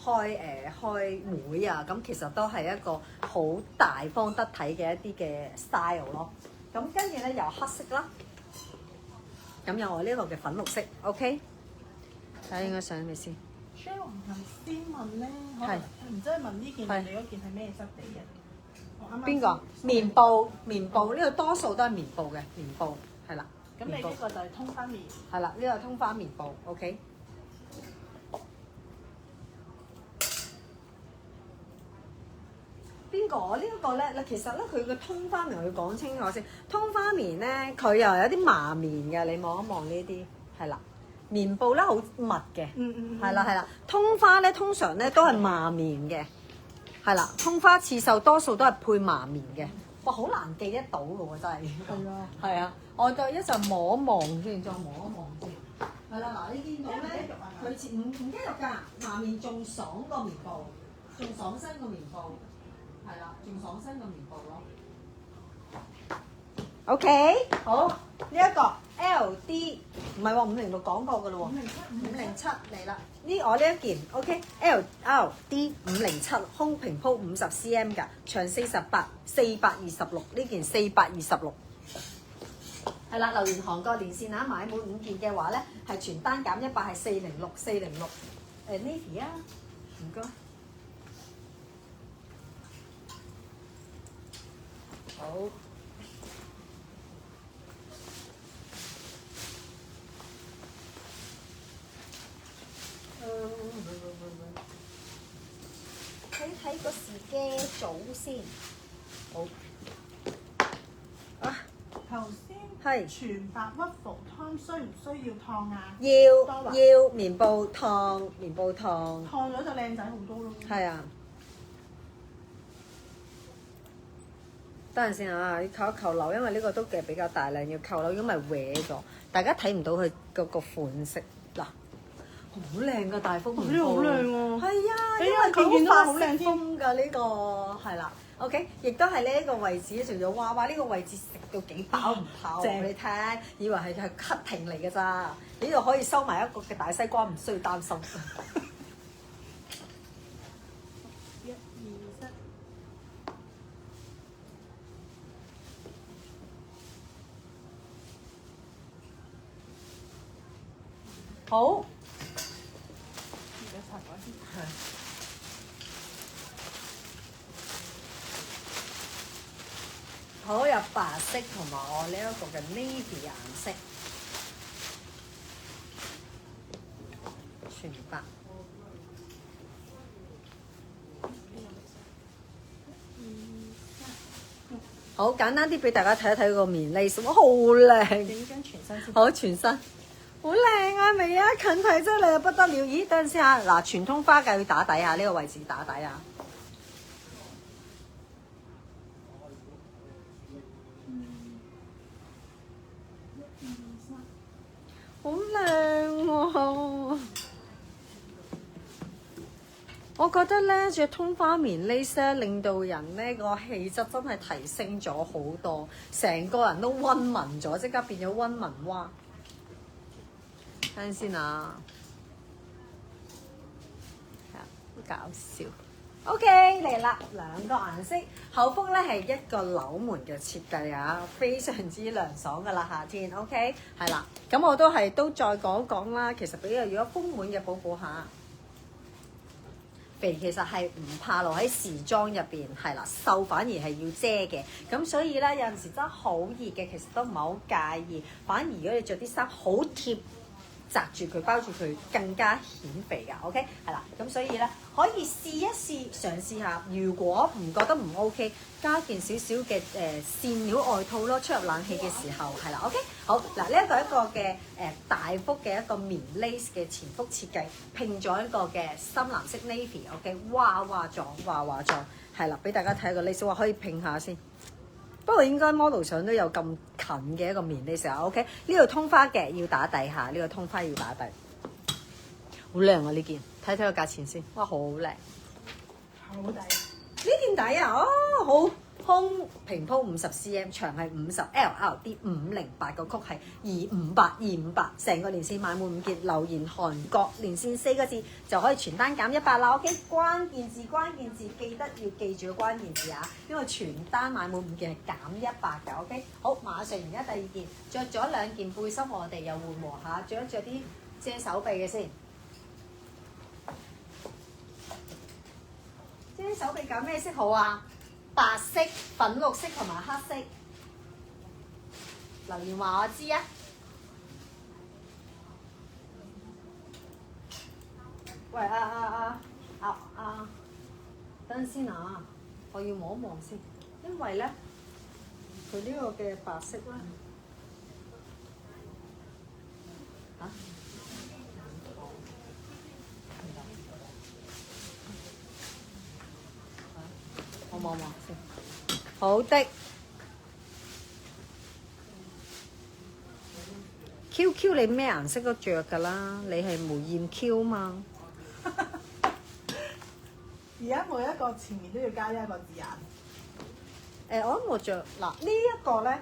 開會啊，咁其實都係一個好大方得體嘅一啲嘅 style 咯。咁跟住咧有黑色啦，咁有我呢個嘅粉綠色 ，OK。睇下應該上咩先 Cheryl 唔係先問咧，可能唔知係問呢件你嗰件係咩質地嘅？邊個？棉布，棉布呢個多數都係棉布嘅，棉布係啦。咁你呢個就係通花棉。係啦，呢個通花棉布 ，OK。邊個？呢一個咧，嗱，其實咧佢嘅通花棉我要講清楚先。通花棉咧，佢又有啲麻棉嘅，你望一望呢啲，係啦。棉布咧好密嘅，係啦係啦。通花咧通常咧都係麻棉嘅。係啦，通花刺繡多數都係配麻棉嘅，哇，好難記得到嘅喎，真係。係啊。係啊，我就一陣摸一望先，再摸一望先。係啦，嗱，你見到咧，佢似唔加肉㗎，麻棉仲爽過棉布，仲爽身過棉布，係啦，仲爽身過棉布咯。OK， 好，呢一個 LD 唔係喎，506講過嘅咯喎，507嚟啦。呢我呢一件 OK，LD 507空平鋪50 cm 㗎，長48，426呢件426。係啦，留完韓國連線啊，買滿5件嘅話咧，係全單減100係406。Navy 啊，唔該。好。睇個時嘅組先，好啊。頭先係全白屈服湯需唔需要燙啊？要棉布燙，棉布燙。燙咗就靚仔好多咯。係啊。等陣先啊，要扣紐，因為呢個都嘅比較大量，要扣紐，如果咪歪咗，大家睇唔到佢嗰個款式嗱。好靚㗎大風棉布，呢個好靚喎。係啊，因為佢好法式風㗎呢個，係啦。OK， 亦都係呢一個位置，仲有娃娃呢個位置食到幾飽唔飽，俾你聽，以為係 cutting 嚟㗎咋，呢度可以收埋一個嘅大西瓜，唔需要擔心。1、2、3。好。好，有白色同埋我呢一個嘅 navy 顏色，全白。好簡單啲俾大家睇一睇個棉 lace，哇，好靚！影張全身先。好，全身。好靚啊！未啊？近睇真係不得了。咦？等陣先嚇，嗱，全通花架要打底下，呢個位置打底啊。好靚喎！我覺得咧，着通花棉 lace 咧，令到人咧個氣質真係提升咗好多，成個人都溫文咗，即刻變咗溫文娃。睇先啊，好搞笑。OK 嚟啦，兩個顏色，後腹咧係一個紐門嘅設計啊，非常之涼爽噶啦，夏天 OK 係啦。咁我都再講講啦。其實比較如果豐滿嘅寶寶下，肥其實係唔怕露喺時裝入邊，係啦，瘦反而係要遮嘅。咁所以咧有陣時真係好熱嘅，其實都唔係好介意。反而如果你着啲衫好貼擲住佢，包住佢，更加顯肥㗎。OK， 係啦，咁所以咧可以試一試，嘗試下。如果唔覺得唔 OK，加件少少嘅線料外套咯，出入冷氣嘅時候係啦。OK， 好嗱，呢一個嘅大幅嘅一個棉 lace 嘅前幅設計，拼咗一個嘅深藍色 navy。OK， 哇狀係啦，俾大家睇個 lace， 話可以拼下先。不過應該 model 上都有咁近嘅一個棉 lace 啊。OK， 呢度通花嘅要打底下，呢個通花要打底，好靚啊！呢件睇睇個價錢先，哇好靚，好抵。呢件底啊，哦好胸平鋪50 cm， 長係50，LLD 508個曲係258，成個連線買滿5件，留言韓國連線4個字就可以全單減100啦。OK， 關鍵字記得要記住個關鍵字啊，因為全單買滿5件係減100㗎。OK， 好，馬上而家第二件，着咗2件背心，我哋又緩和下，着一着啲遮手臂嘅先。遮手臂揀咩色好啊？白色、粉綠色同埋黑色，留言話我知啊！喂等陣先啊！我要望一望先，因為咧佢呢個嘅白色咧我望望先。好的。QQ 你咩顏色都着㗎啦，你係梅艷 Q 嘛？而家每一個前面都要加一個字眼。我諗我着嗱呢一個咧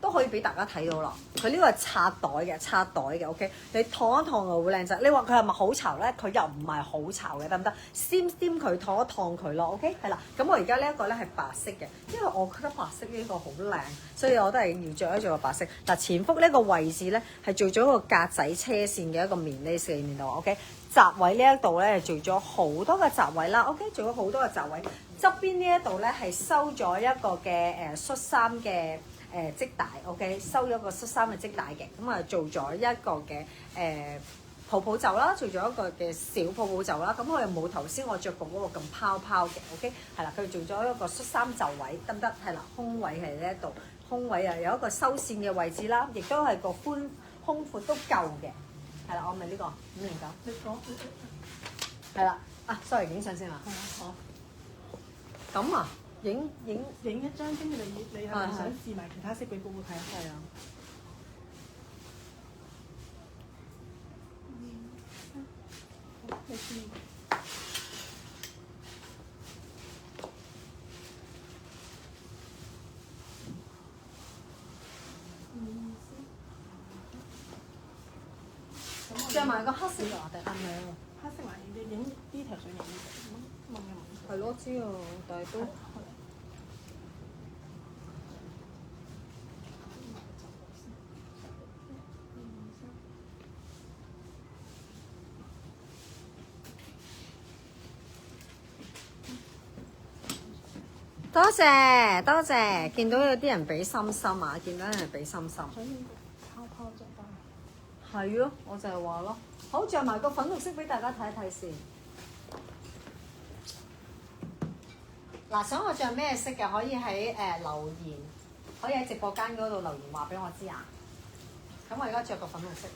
都可以俾大家睇到啦。佢呢個係插袋嘅，OK。你燙一燙就好靚仔。你話佢係咪好潮咧？佢又唔係好潮嘅，得唔得？沾佢，燙一燙佢咯，OK。係啦，咁我而家呢一個咧係白色嘅，因為我覺得白色呢個好靚，所以我都係要着一着個白色。嗱，前腹呢個位置咧係做咗一個格仔車線嘅一個棉 lace 嘅面度 ，OK。閘位呢一度咧做咗好多嘅閘位啦 ，OK， 做咗好多嘅閘位。側邊呢一度咧係收咗一個嘅恤衫嘅織帶 ，OK， 收咗個恤衫嘅織帶嘅，咁啊做咗一個嘅泡泡袖啦，做咗一個嘅小泡泡袖啦，咁佢又冇頭先我着過嗰個咁泡泡嘅 ，OK， 係啦，佢做咗一個恤衫袖位，得唔得？係啦，胸位係呢一度，胸位啊有一個收線嘅位置啦，亦都係個寬胸闊都夠嘅。係啦，我咪呢個509。你講。係啦，sorry， 影相先啊。係啊，好。咁啊，影一張，跟住你係咪想試埋其他色俾寶寶睇啊？係啊。你試。着埋個黑色嘅話，定係咪啊？黑色還要影呢條相影呢條，係咯，知啊，但係都多謝，見到有啲人俾心心啊，見到有人俾心心。所以泡泡着得。係咯，我就係話咯。好，着埋個粉綠色俾大家睇一睇先。嗱，想我着咩色嘅，可以喺留言，可以喺直播間嗰度留言話俾我知啊。咁我而家着個粉綠色。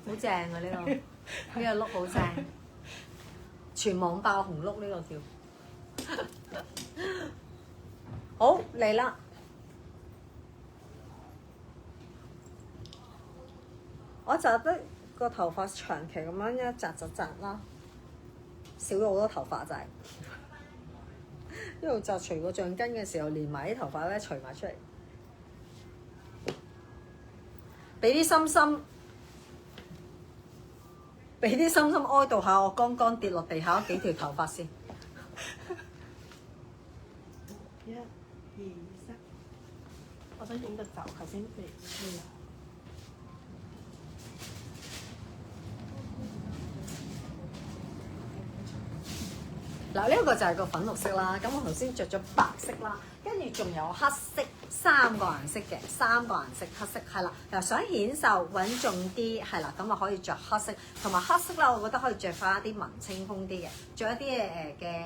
好正啊！呢個碌好正，全網爆紅碌呢個叫。好嚟啦！我就得個頭髮長期咁樣一紮啦，少咗好多頭髮就係。一路紮除個橡筋嘅時候，連埋啲頭髮咧除埋出嚟，俾啲心心。俾啲心心哀悼下我剛剛跌落地下嗰幾條頭髮先。1、2、3，我想影個袖，頭先未。嗱，呢一個就係個粉綠色啦。咁我頭先着咗白色啦，跟住仲有黑色3個顏色嘅，3個顏色黑色係啦。又想顯瘦穩重啲係啦，咁啊可以着黑色，同埋黑色啦，我覺得可以着翻一啲文青風啲嘅，着一啲嘅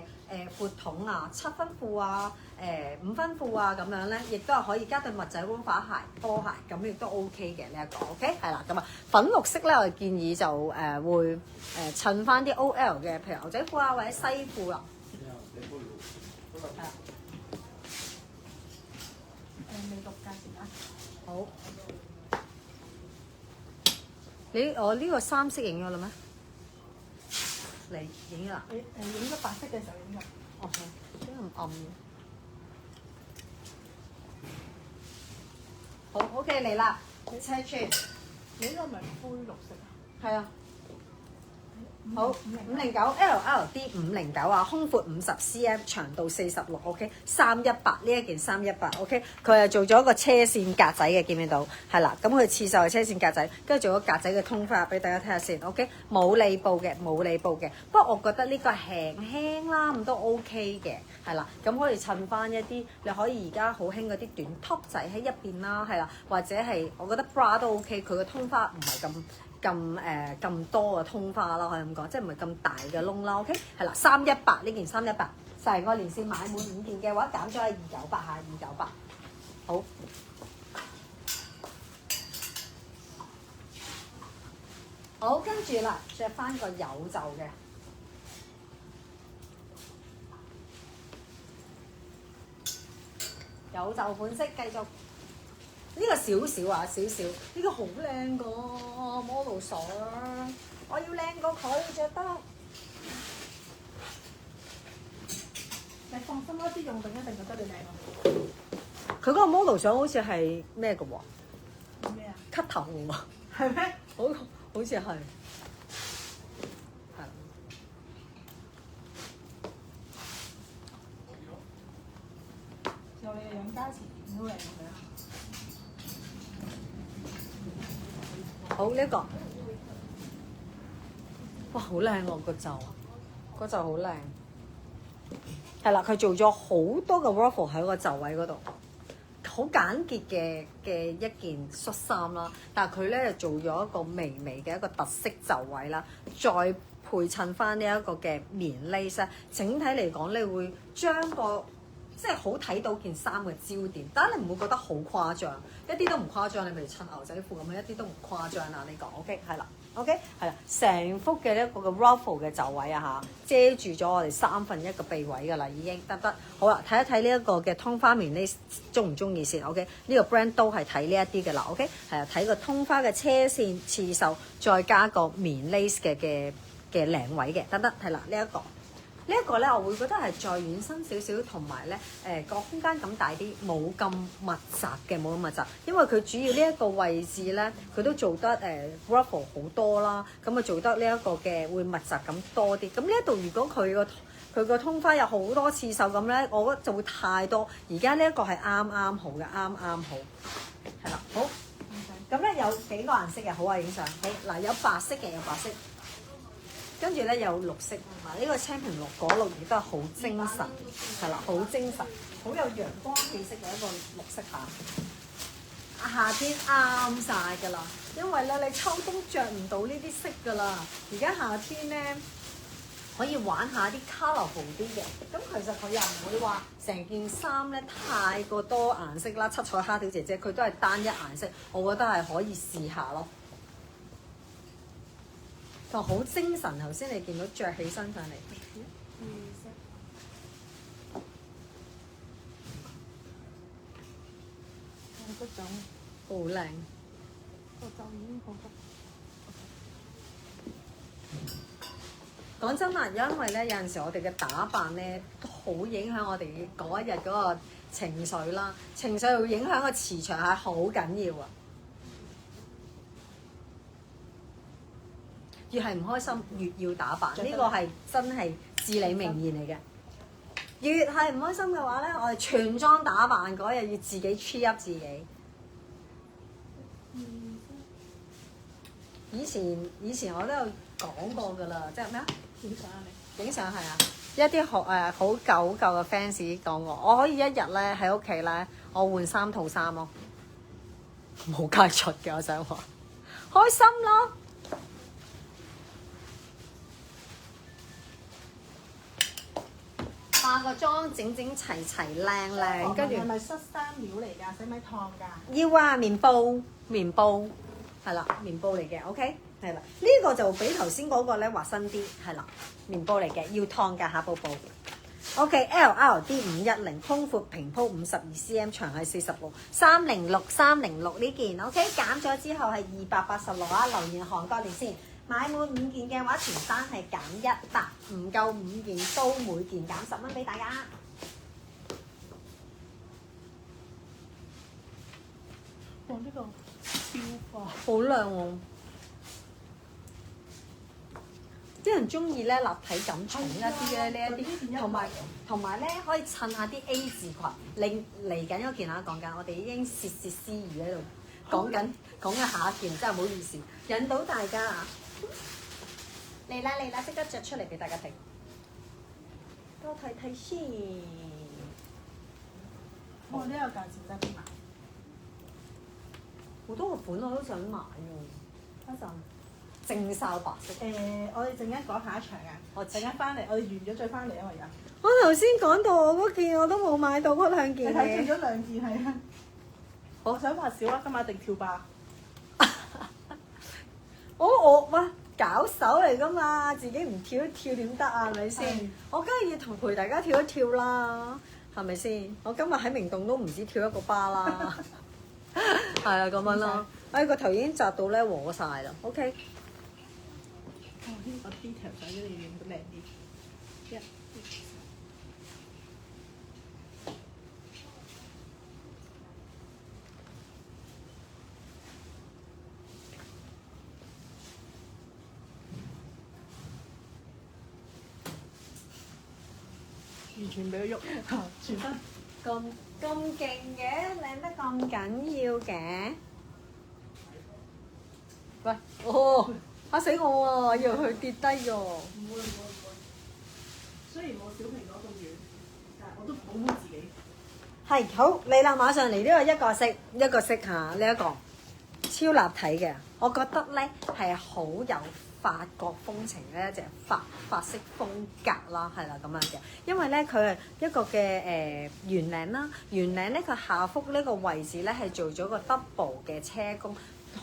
闊筒啊、7分褲啊、5分褲啊咁樣咧，亦都係可以加對襪仔 loafer 鞋、波鞋，咁亦都 OK 嘅呢一個 OK 係啦。咁啊粉綠色咧，我建議就會襯翻啲 OL 嘅，譬如牛仔褲啊或者西褲啦。係啦。未讀價錢啊？好。我呢個3色影咗啦咩？你影咗啦？你影咗白色嘅時候影㗎。哦，點解咁暗嘅？好 OK 嚟啦，你車住。你呢個咪灰綠色啊？係啊。好509 LLD 509啊，胸闊50 cm， 長度46 OK， 318呢一件318 OK， 佢係做咗一個車線格仔嘅，見唔見到？係啦，咁佢刺繡係車線格仔，跟住做咗格仔嘅通花俾大家睇下先 OK， 冇裏布嘅，冇裏布嘅，不過我覺得呢個輕輕啦，咁都 OK 嘅，係啦，咁可以襯翻一啲，你可以而家好興嗰啲短 top 仔喺一邊啦，係啦，或者係我覺得 bra 都 OK， 佢個通花唔係咁多嘅通花啦，可以咁講，即係唔係咁大嘅窿啦。OK， 係啦，318呢件318，成個連線買滿5件嘅話，減咗係298下298。好，好，跟住啦，着翻個有袖嘅。有袖款式繼續。呢個少少啊，少少，呢個好靚個 model 相，我要靚過佢着得。你放心啦，啲用品一定覺得你靚啊！佢嗰個 model 相好似係咩嘅喎？咩啊？咳頭嘅喎，係咩？好似係。係。有你嘅養家錢都靚嘅。好呢一個，哇好靚喎個袖，個袖好靚。係啦，佢做咗好多個 ruffle 喺個袖位嗰度，好簡潔嘅一件恤衫啦。但係佢咧就做咗一個微微嘅一個特色袖位啦，再配襯翻呢一個嘅棉 lace，整體嚟講你會將個即係好睇到件衫嘅焦點，但係你唔會覺得好誇張，一啲都唔誇張。你譬如襯牛仔褲咁樣，一啲都唔誇張啊！呢個 OK 係啦 ，OK 係啦，成幅嘅呢一個嘅 ruffle 嘅袖位啊嚇，遮住咗我哋1/3嘅臂位㗎啦，已經得。好啦，睇一睇呢一個嘅通花棉 lace 中唔中意先 OK？呢個 brand 都係睇呢一啲㗎啦 OK？係啊，睇個通花嘅車線刺繡，再加個棉 lace 嘅領位嘅，得係啦，呢一個。呢一個咧，我會覺得係再軟身少少，同埋咧個空間感大啲，冇咁密集嘅，冇咁密集。因為佢主要呢一個位置咧，佢都做得ruffle 好多啦，咁啊做得呢一個嘅會密集感多啲。咁呢一度如果佢個通花有好多刺繡咁咧，我覺得就會太多。而家呢一個係啱啱好嘅，啱啱好。係啦，好。咁咧有幾個顏色嘅，好啊，影相。好嗱，有白色嘅，有白色。跟住咧有綠色，嗱、這、呢個青蘋綠果綠亦都係好精神，係啦，好精神，好有陽光氣息嘅一個綠色嚇。夏天啱晒㗎啦，因為咧你秋冬着唔到呢啲色㗎啦，而家夏天咧可以玩下啲 colourful 啲嘅。咁其實佢又唔會話成件衫咧太過多顏色啦，七彩蝦條姐姐佢都係單一顏色，我覺得係可以試下咯。就好精神，頭先你見到着起身上嚟，個袖好靚。個袖已經好得。講真啦，因為咧有陣時我哋嘅打扮咧都好影響我哋嗰一日嗰個情緒啦，情緒會影響個磁場係好緊要啊！越係唔開心，越要打扮，呢個係真係至理名言嚟嘅。越係唔開心嘅話咧，我哋全裝打扮嗰日要自己 cheer up 自己。以前我都有講過㗎啦，即係咩啊？影相啊你？影相係啊，一啲好舊嘅 fans 講我可以一日咧喺屋企咧，我換3套衫咯，冇街出嘅，我想話開心咯。化個妝整齊靚，跟住係咪恤衫料嚟㗎？使唔使燙㗎？要啊，棉布係啦，棉布嚟嘅 ，OK 係啦，呢個就比頭先嗰個咧滑身啲，係啦，棉布嚟嘅，要燙㗎下布。OK，LRD 510，寬闊平鋪52cm，長係46，306呢件 OK， 減咗之後係286啊！留言韓國連先，買滿5件嘅話，全單係減100，唔夠5件都每件減10蚊俾大家。哇！呢個超花，好靚喎！啲人中意咧立體感重一啲咧，呢一啲同埋咧可以襯下啲 A 字裙。嚟緊嗰件啊，講緊我哋已經竊竊私語喺度講緊下一件，真係唔好意思，引到大家啊！嚟啦，即刻着出嚟俾大家睇。多睇睇先。哇！呢個價錢真係邊買？好多個款我都想買喎，一陣。正哨白色。我哋陣間講下一場啊！我陣間翻嚟，我哋完咗再翻嚟啊！我而家。我頭先講到我嗰件我都冇買到嗰2件你睇中咗2件係啊！我想話小啦，今晚一定跳吧。哇！搞手嚟噶嘛，自己唔跳一跳點得啊？係咪先？我梗係要陪大家跳一跳啦，係咪先？我今日喺明洞都唔止跳一個巴啦，係啊咁樣咯。個頭已經紮到咧和晒啦 ，OK。呢個 detail 仔都要影到靚啲。完全俾佢喐，全身咁勁嘅，靚得咁緊要嘅。喂，嚇死我喎！以為佢跌低喎。唔會。雖然我小蘋果咁遠，但係我都保護自己。係好，嚟啦！馬上嚟呢個一個色嚇，呢一個超立體嘅，我覺得咧係好有法國風情嘅一隻法式風格啦，係啦咁樣嘅。因為咧佢係一個嘅圓領啦，圓領咧佢下腹呢個位置咧係做咗個 double 嘅車工。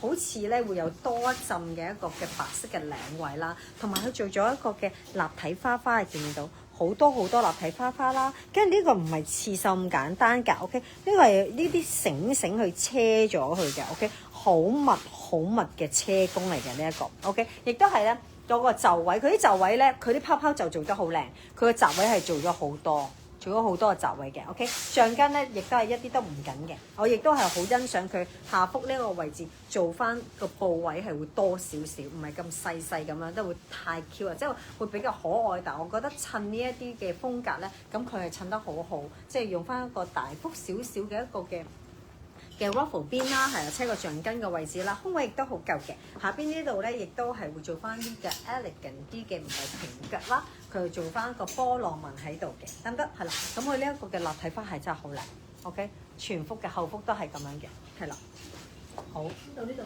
好似咧會有多一浸嘅一個嘅白色嘅領位啦，同埋佢做咗一個嘅立體花花，你見唔見到？好多立體花花啦，跟住呢個唔係刺繡咁簡單㗎 ，OK？ 呢個係呢啲繩去車咗佢嘅 ，OK？ 好密嘅車工嚟嘅呢一個 ，OK？ 亦都係咧嗰個袖位，佢啲袖位咧，佢啲泡泡就做得好靚，佢個袖位係做咗好多個袖位嘅 ，OK？ 上巾咧亦都係一啲都唔緊嘅，我亦都係好欣賞佢下腹呢個位置做翻個部位係會多少少，唔係咁細咁樣，都會太 Q 啊，即係會比較可愛。但係我覺得襯呢一啲嘅風格咧，咁佢係襯得好好，即係用翻一個大幅少少嘅一個嘅 ruffle 邊啦，係啊，車個橡筋嘅位置啦，胸圍亦都好夠嘅。下邊呢度咧，亦都係會做翻啲嘅 elegant 啲嘅，唔係平腳啦。佢做翻一個波浪紋喺度嘅，得唔得？係啦，咁佢呢一個嘅立體花係真係好靚 ，OK， 全幅嘅後幅都係咁樣嘅，係啦，好。呢度。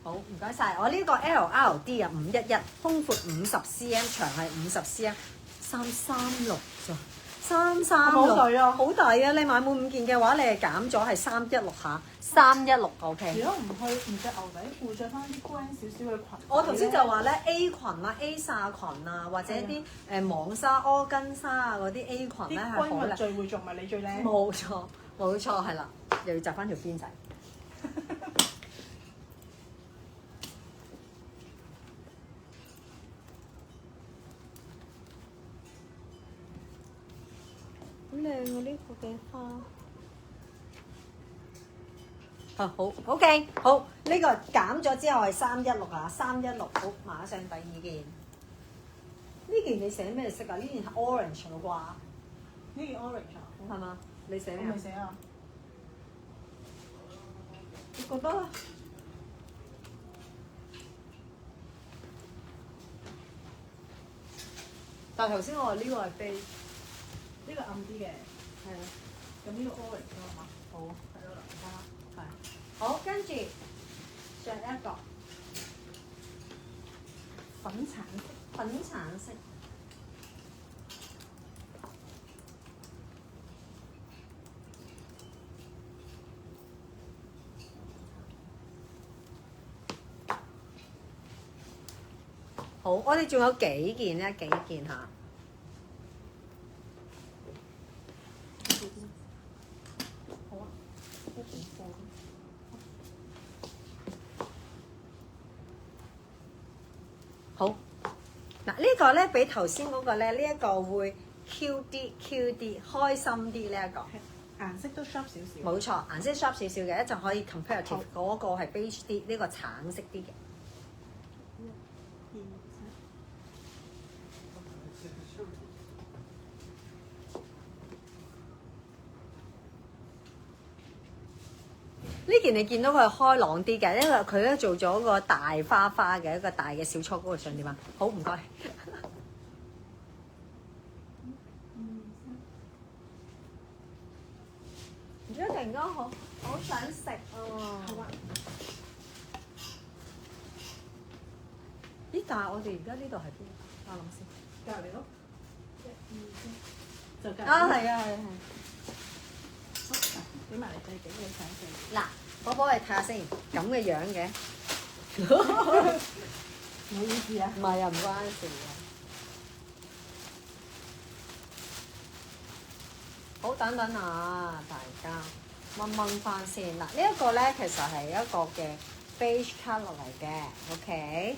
好，唔該晒。我呢個 LRD 啊511，寬闊50cm，長係50cm，336咋？336，好抵啊！你買滿5件嘅話，你係減咗係316下，316 OK。如果唔着牛仔褲，着翻啲乾少少嘅裙。我頭先就話咧 A 裙啊、A 紗裙啊，或者啲網紗、柯根紗啊嗰啲 A 裙咧係好靚。聚會仲唔係你最靚？冇錯，係啦，又要紮翻條辮仔。好靚啊！呢個嘅花。好 OK， 好，呢個減咗之後係316啊，316，好，馬上第2件。呢件你寫咩色啊？呢件係 orange 嘅啩？呢件 orange 啊？係嘛？你寫咩？我未寫啊。你覺得？但係頭先我話呢個係 beige，呢個暗啲嘅，係啊，咁呢個 orange 咯，係嘛？好，係咯，而家係。好，跟住上一個粉橙色。粉橙色。好，我哋仲有幾件咧？幾件嚇？好啊，一件貨。好，嗱呢個咧比頭先嗰個咧，呢一個會 Q 啲，開心啲呢一個。顏色都 sharp 少少。冇錯，顏色 sharp 少少嘅，一陣可以 comparative 嗰個係 beige 啲，呢個橙色啲嘅。呢件你見到佢係開朗啲嘅，因為佢咧做咗個大花花嘅一個大嘅小錯嗰個想點啊？好唔該。而家突然間好想食啊！好啊。咦？但係我哋而家呢度係邊？我諗先。隔離咯。1、2、3，就隔離。啊，係啊，係啊，好，俾埋你對比你睇睇。嗱，寶寶你睇下先，咁嘅樣嘅。唔好意思啊。唔係啊，唔關事啊。好，等等啊，大家問翻先。嗱，呢一個咧其實係一個嘅 beige colour 嚟嘅，OK。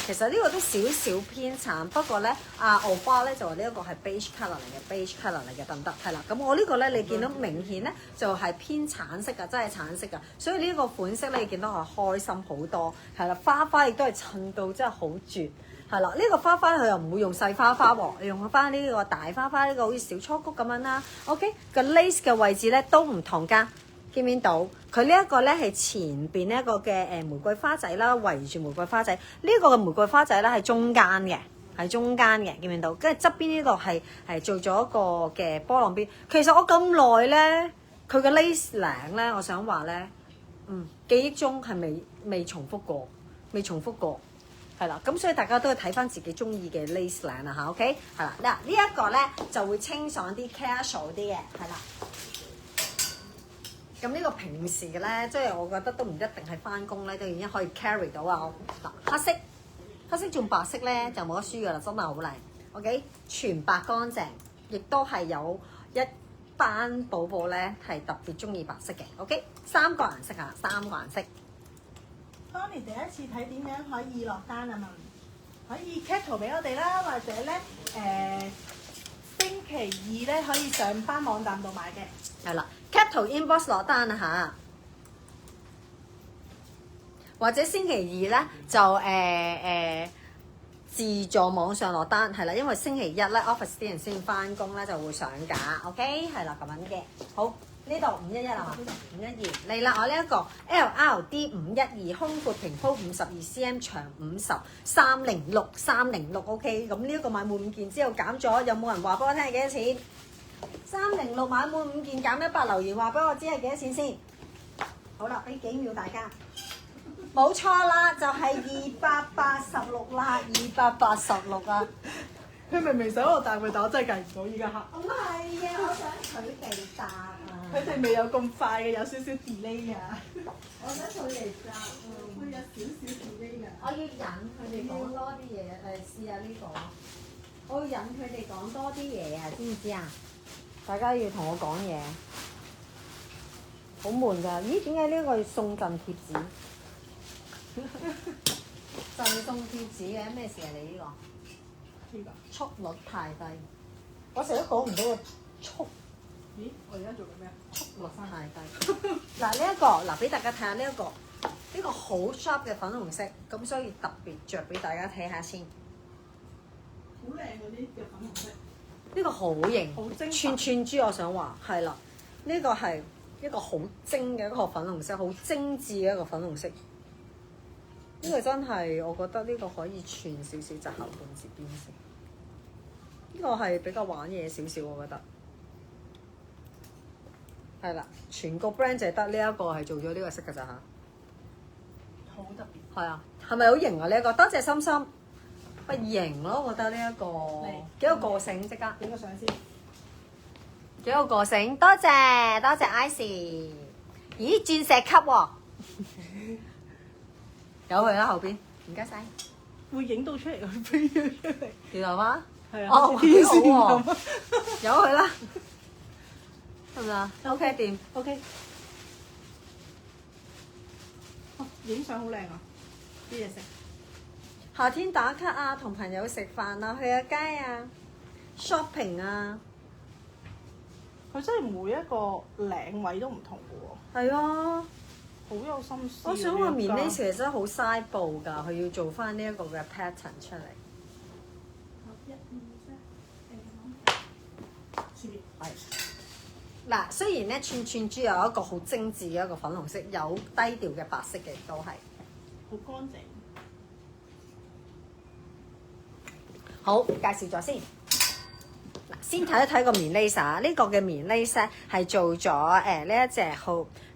其實呢個都少少偏橙，不過咧奧巴咧就話呢一個係 beige colour 嚟嘅，beige colour 嚟嘅得唔得？係啦，咁我呢個咧你見到明顯咧就係偏橙色㗎，真係橙色㗎，所以呢個款式咧你見到係開心好多，係啦，花花亦都係襯到真係好絕。係啦，呢個花花佢又唔會用細花花喎，用翻呢個大花花，呢個好似小雛菊咁樣啦。OK，個 lace 嘅位置咧都唔同㗎，見唔見到？佢呢一個咧係前邊呢一個嘅玫瑰花仔啦，圍住玫瑰花仔。呢個嘅玫瑰花仔咧係中間嘅，係中間嘅，見唔見到？跟住側邊呢度係做咗一個嘅波浪邊。其實我咁耐咧，佢嘅 lace 領咧，我想話咧，記憶中係未重複過，未重複過。係啦，咁所以大家都要睇翻自己中意嘅 lace 領啦嚇 ，OK？ 係啦，嗱呢一個咧就會清爽啲、casual 啲嘅，係啦。咁呢個平時嘅咧，即係我覺得都唔一定係翻工咧，都已經可以 carry 到啊！嗱，黑色仲白色咧就冇得輸噶啦，真係好靚。OK， 全白乾淨，亦都係有一班寶寶咧係特別中意白色嘅。OK， 3個顏色啊，3個顏色。Tony 第一次睇點樣可以落單啊嘛，可以 cap 圖俾我哋啦，或者咧星期二咧可以上班網站度買嘅。係啦 cap 圖 inbox 落單啊嚇，或者星期二咧就自助網上落單係啦，因為星期一咧 office 啲人先翻工咧就會上架 ，OK 係啦咁樣嘅。好，呢度511啊嘛，512嚟啦，我呢一個 LRD 512胸闊平鋪52 cm 長50 306 OK， 咁呢一個買滿5件之後減咗，有冇人話俾我聽係幾多錢？306買滿5件減100，留言話俾我知係幾多錢先。好啦，俾幾秒大家。冇錯啦，就係286啦，286啊！佢明明想我答佢，但我真係計唔到依家嚇。唔係啊，我想佢哋答啊！佢哋未有咁快嘅，有少少 delay 㗎。我想佢哋答會有少少 delay 㗎。我要引佢哋講多啲嘢，試下呢個。我要引佢哋講多啲嘢啊，知唔知啊？大家要同我講嘢，好悶㗎。咦？點解呢個要送贈貼紙？贈送貼紙嘅咩事啊？你呢個？呢個速率太低，我成日都講唔到個速。咦？我而家做緊咩啊？速率太低。嗱呢一個，嗱俾大家睇下呢一個，呢個好 sharp 嘅粉紅色，咁所以特別着俾大家睇下先。好靚嗰啲嘅粉紅色。呢個好型，好精串珠，我想話係啦。呢個係一個好精嘅一個粉紅色，好精緻嘅一個粉紅色。呢個真係，我覺得呢個可以串少少就後半截邊先。呢個係比較玩嘢少少，我覺得。係啦，全個 brand 就係得呢一個係做咗呢個色㗎咋嚇。好特別。係啊，係咪好型啊？呢一個多謝心心，咪型咯，我覺得呢一個幾有個性，即刻影個相先。幾有個性，多謝多謝 Icy。咦，鑽石級喎，有佢啦後邊，唔該晒。會影到出嚟，佢飛咗出嚟。條頭髮係啊，哦，幾好天線喎咁。有佢啦，得唔得啊？OK 掂 OK。哦，影相好靚啊！啲嘢食。夏天打卡啊，同朋友食飯啊，去下街啊 ，shopping 啊，佢真係每一個領位都唔同嘅喎，係啊。好有心思。我想話棉 lace 其實真係好嘥布㗎，佢要做翻呢一個嘅 pattern 出嚟。係嗱，雖然咧串串珠有一個好精緻嘅一個粉紅色，有低調嘅白色嘅都係。好乾淨。好，介紹咗先。嗱，先睇一睇個棉 lace 啊，呢個嘅棉 lace 咧係做咗呢一隻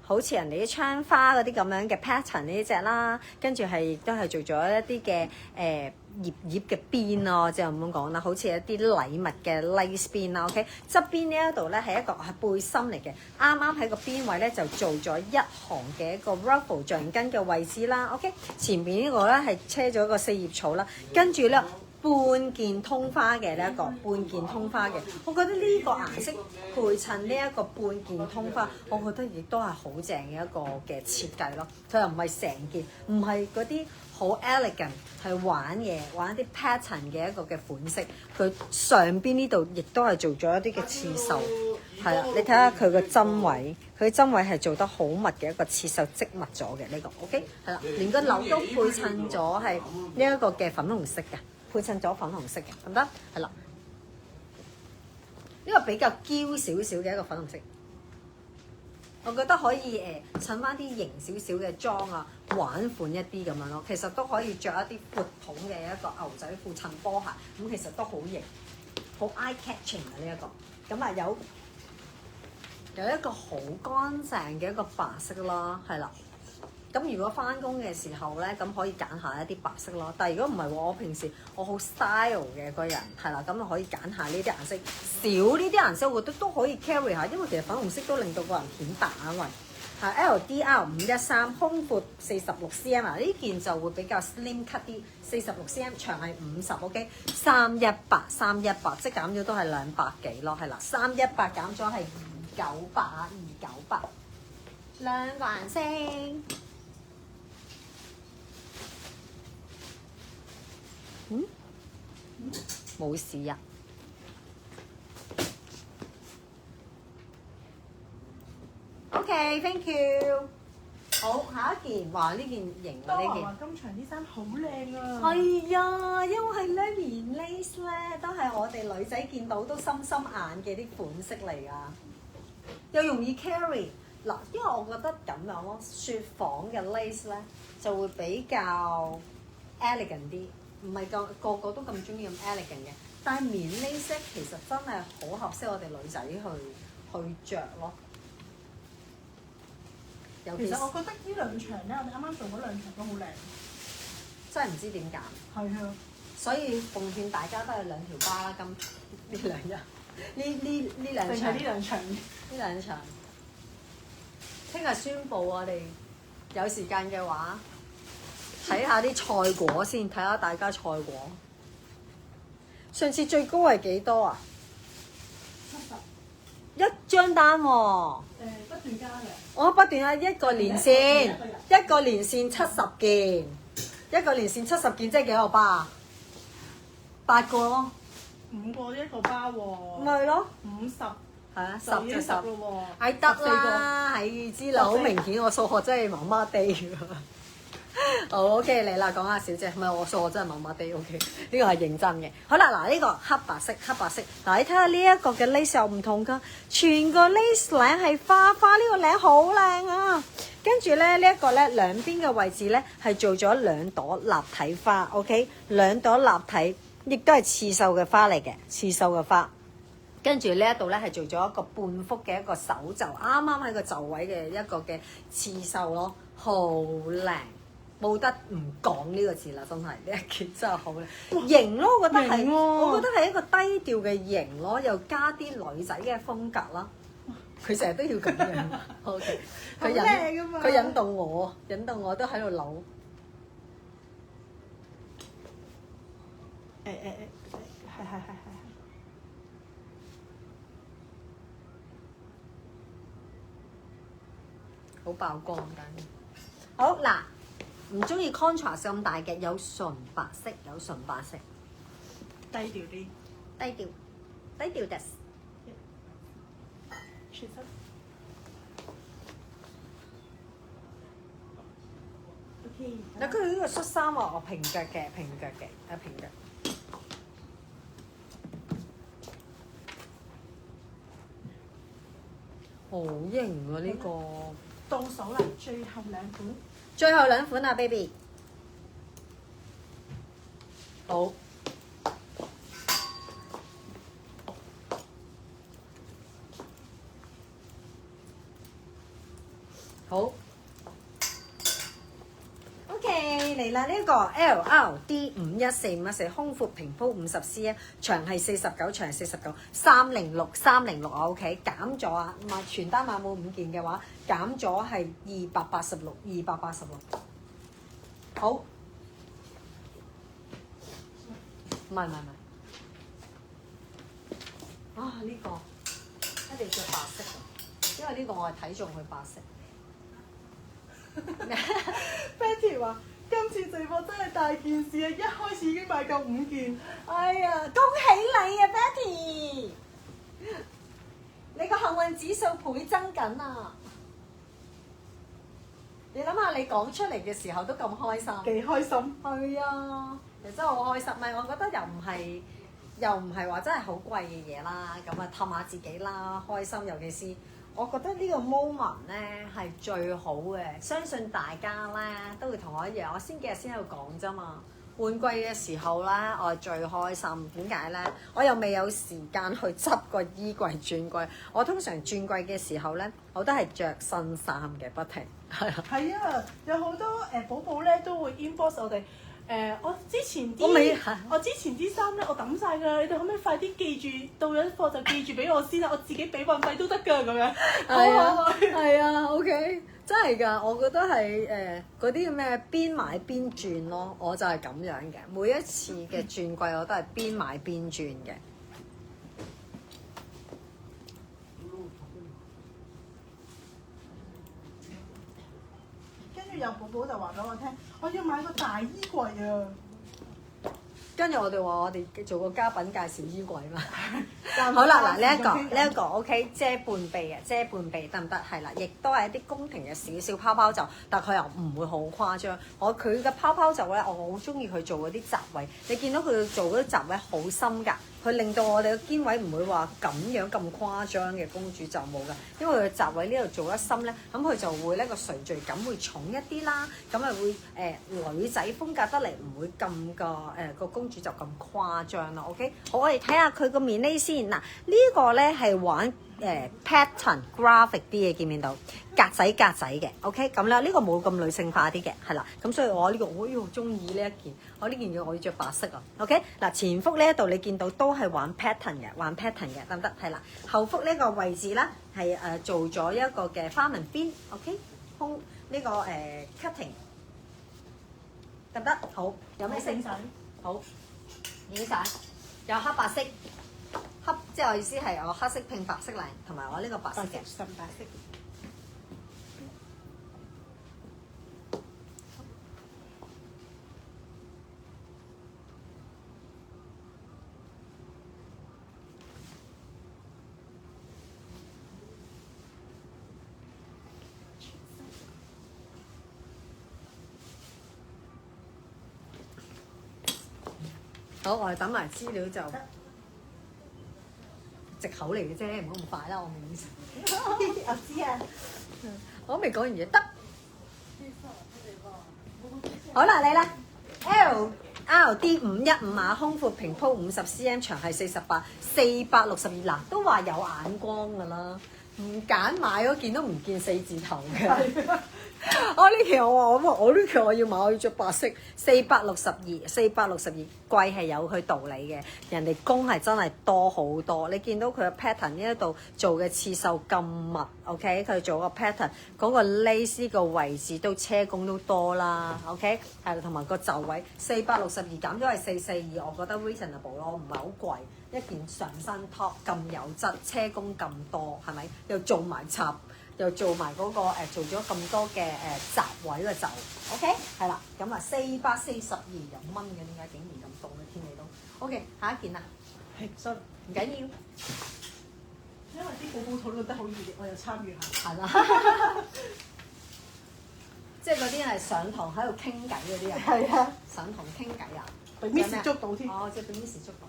好似人哋啲窗花嗰啲咁樣嘅 pattern 呢隻啦，跟住係亦都係做咗一啲嘅葉嘅邊咯，即係咁講啦，好似一啲禮物嘅 lace 邊啦。OK， 側邊呢一度咧係一個係背心嚟嘅，啱啱喺個邊位咧就做咗一行嘅一個 ruffle 橡筋嘅位置啦。OK， 前面呢個咧係車咗個四葉草啦，跟住咧。半件通花嘅呢一個半件通花嘅，我覺得呢個顏色配襯呢一個半件通花，我覺得亦都係好正嘅一個嘅設計咯。佢又唔係成件，唔係嗰啲好 elegant，係玩嘢玩一啲 pattern 嘅一個嘅款式。佢上邊呢度亦都係做咗一啲嘅刺繡，係啦，你睇下佢個針位，佢針位係做得好密嘅一個刺繡織密咗嘅呢個 OK， 係啦，連個紐都配襯咗係呢一個嘅粉紅色嘅。配襯咗粉紅色嘅，得唔得？係啦，呢個比較嬌少少嘅一個粉紅色，我覺得可以襯翻啲型少少嘅裝啊，玩款一啲咁樣咯。其實都可以着一啲闊筒嘅一個牛仔褲襯波鞋，咁其實都好型，好 eye catching 啊呢一個。咁啊有一個好乾淨嘅一個白色啦，係啦。咁如果翻工嘅時候咧，咁可以揀下一啲白色咯。但係如果唔係喎，我平時我好 style 嘅個人，係啦，咁就可以揀下呢啲顏色。少呢啲顏色，我覺得都可以 carry 下，因為其實粉紅色都令到個人顯白啊。因為係 LDR 513，胸闊46 cm 啊，呢件就會比較 slim cut 啲，46 cm 長係50，OK， 318，即係減咗都係200幾咯，係啦，318減咗係298，兩個顏色。冇事啊。OK，thank you。好，下一件，哇！呢件型啊，呢件。金長啲衫好靚啊。係啊，因為咧棉 lace 咧都係我哋女仔見到都心心眼嘅啲款式嚟㗎，又容易 carry。嗱，因為我覺得咁樣咯，雪紡嘅 lace 咧就會比較 elegant 啲。唔係個個都咁中意咁 elegant 嘅，但係棉 lace 其實真係好合適我哋女仔去着咯。其實我覺得呢兩場咧，我哋啱啱做嗰兩場都好靚，真係唔知點揀。係啊，所以奉勸大家都係兩條巴啦，今呢兩日呢兩場，呢兩場，呢兩場。聽日宣佈我哋有時間嘅話。睇下啲菜果先，睇下大家菜果。上次最高係幾多啊？70。一張單喎。不斷加嘅。我不斷啊，一個連線，一個連線70件，一個連線70件，即係幾個巴啊？8個咯。5個一個巴喎。咪係咯。50。係啊，10就10咯喎。係得啦，係知啦，好明顯我數學真係麻麻地㗎。好 OK 嚟啦，講下小姐，唔係我數學真係麻麻地 OK，呢個係認真嘅。好啦，嗱呢個黑白色，嗱你睇下呢一個嘅 lace 又唔同㗎，全個 lace 領係花，呢個領好靚啊！跟住咧呢一個咧兩邊嘅位置咧係做咗2朵立體花 ，OK， 2朵立體亦都係刺繡嘅花嚟嘅，刺繡嘅花。跟住呢一度咧係做咗一個半幅嘅一個手袖，啱啱喺個袖位嘅一個嘅刺繡咯，好靚，冇得唔講呢個字啦，真係呢一件真係好靚，型咯，我覺得係，型喎我覺得係一個低調嘅型咯，又加啲女仔嘅風格啦。佢成日都要咁樣，OK，好靚㗎嘛佢引導我都喺度扭。係。好爆光緊。好嗱，唔中意 contrast 咁大嘅，有純白色，低調啲。低調啲。其實，OK。嗱，佢呢個恤衫喎，我平腳嘅，平腳。好型啊！呢個倒數啦，最後兩款啊 ，baby。好。好。OK，嚟啦！呢個 LRD 514胸闊平鋪50 cm，長係49，長係49，306啊 ，OK， 減咗啊，買全單買冇5件嘅話，減咗係286。好，唔係，啊呢個一定要着白色啊，因為呢個我係睇中佢白色。Betty 話：今次直播真係大件事啊！一開始已經買夠5件。哎呀，恭喜你啊 ，Betty！你個幸運指數倍增緊啊！你諗下，你講出嚟嘅時候都咁開心。幾開心。係啊，其實真係好開心。唔係，我覺得又唔係話真係好貴嘅嘢啦。咁啊，氹下自己啦，開心。尤其是我覺得呢個 moment 咧係最好嘅，相信大家咧都會同我一樣。我先幾日先喺度講啫嘛。換季嘅時候咧，我係最開心。點解咧？我又未有時間去執個衣櫃轉季。我通常轉季嘅時候咧，我都係着新衫嘅，不停。係啊。係啊，有好多寶寶咧都會 inbox 我哋。我之前啲衫咧，我抌晒㗎，你哋可唔可以快啲記住，到咗貨就記住俾我先啦，我自己俾運費都得㗎咁樣。係啊，OK， 真係㗎，我覺得係嗰啲咩邊買邊轉咯，我就係咁樣嘅。每一次嘅轉季我都係邊買邊轉嘅。有寶寶就話俾我聽，我要買個大衣櫃啊！跟住我哋話我哋做個家品介紹衣櫃嘛。好啦，嗱呢一個 OK， 遮半臂啊，遮半臂得唔得？係啦，亦都係一啲宮廷嘅少少泡泡袖，但佢又唔會好誇張。佢嘅泡泡袖咧，我好中意佢做嗰啲窄位。你見到佢做嗰啲窄位好深㗎，佢令到我哋嘅肩位唔會話咁樣咁誇張嘅公主袖冇㗎。因為佢嘅窄位呢度做得深咧，咁佢就會呢個垂墜感會重一啲啦。咁啊會女仔風格得嚟，唔會咁個公主袖咁誇張啦。OK， 好，我哋睇下佢個面呢先。嗱，呢個咧係玩pattern graphic 啲嘢，見唔見到格仔嘅 ？OK， 咁啦，呢個冇咁女性化啲嘅，係啦。咁所以我呢個我好中意呢一件，我呢件嘢我要着白色啊。OK，嗱前腹呢一度你見到都係玩 pattern 嘅，得唔得？係啦，後腹呢個位置咧係做咗一個嘅花紋邊 ，OK， 胸呢個cutting 得唔得？好，有咩色？好，影相，有黑白色。即係我意思係我黑色拼白色嚟，同埋我呢個白色嘅純白色。好，我哋等埋資料就。藉口嚟嘅啫，唔好咁快啦，我未意思。我知啊，我未講完嘢得。好啦，嚟啦 ，L LD 515碼，胸闊平鋪50cm，長係48，462嗱，都話有眼光㗎啦。唔揀買嗰件都唔見4字頭嘅。我呢期我話我呢期我要買，我要着白色，462貴係有佢道理嘅。人哋工係真係多好多，你見到佢嘅 pattern 呢一度做嘅刺繡咁密 ，OK？ 佢做個 pattern 嗰個 lace 個位置都車工都多啦 ，OK？ 係啦，同埋個袖位462減咗係442，我覺得 reasonable 咯，唔係好貴。一件上身 top 咁有質，車工咁多，係咪？又做埋插。又做埋嗰、做咗咁多嘅雜位嘅袖 ，OK 係啦，咁啊442有蚊嘅，點解竟然咁凍嘅天氣都 OK， 下一件啦，係，sorry，唔緊要，因為啲寶寶討論得好熱烈，我又參與下。係啦，即係嗰啲係上堂喺度傾偈嗰啲啊，係啊，上堂傾偈啊，俾 Miss 捉到添。哦，即係俾 Miss 捉到，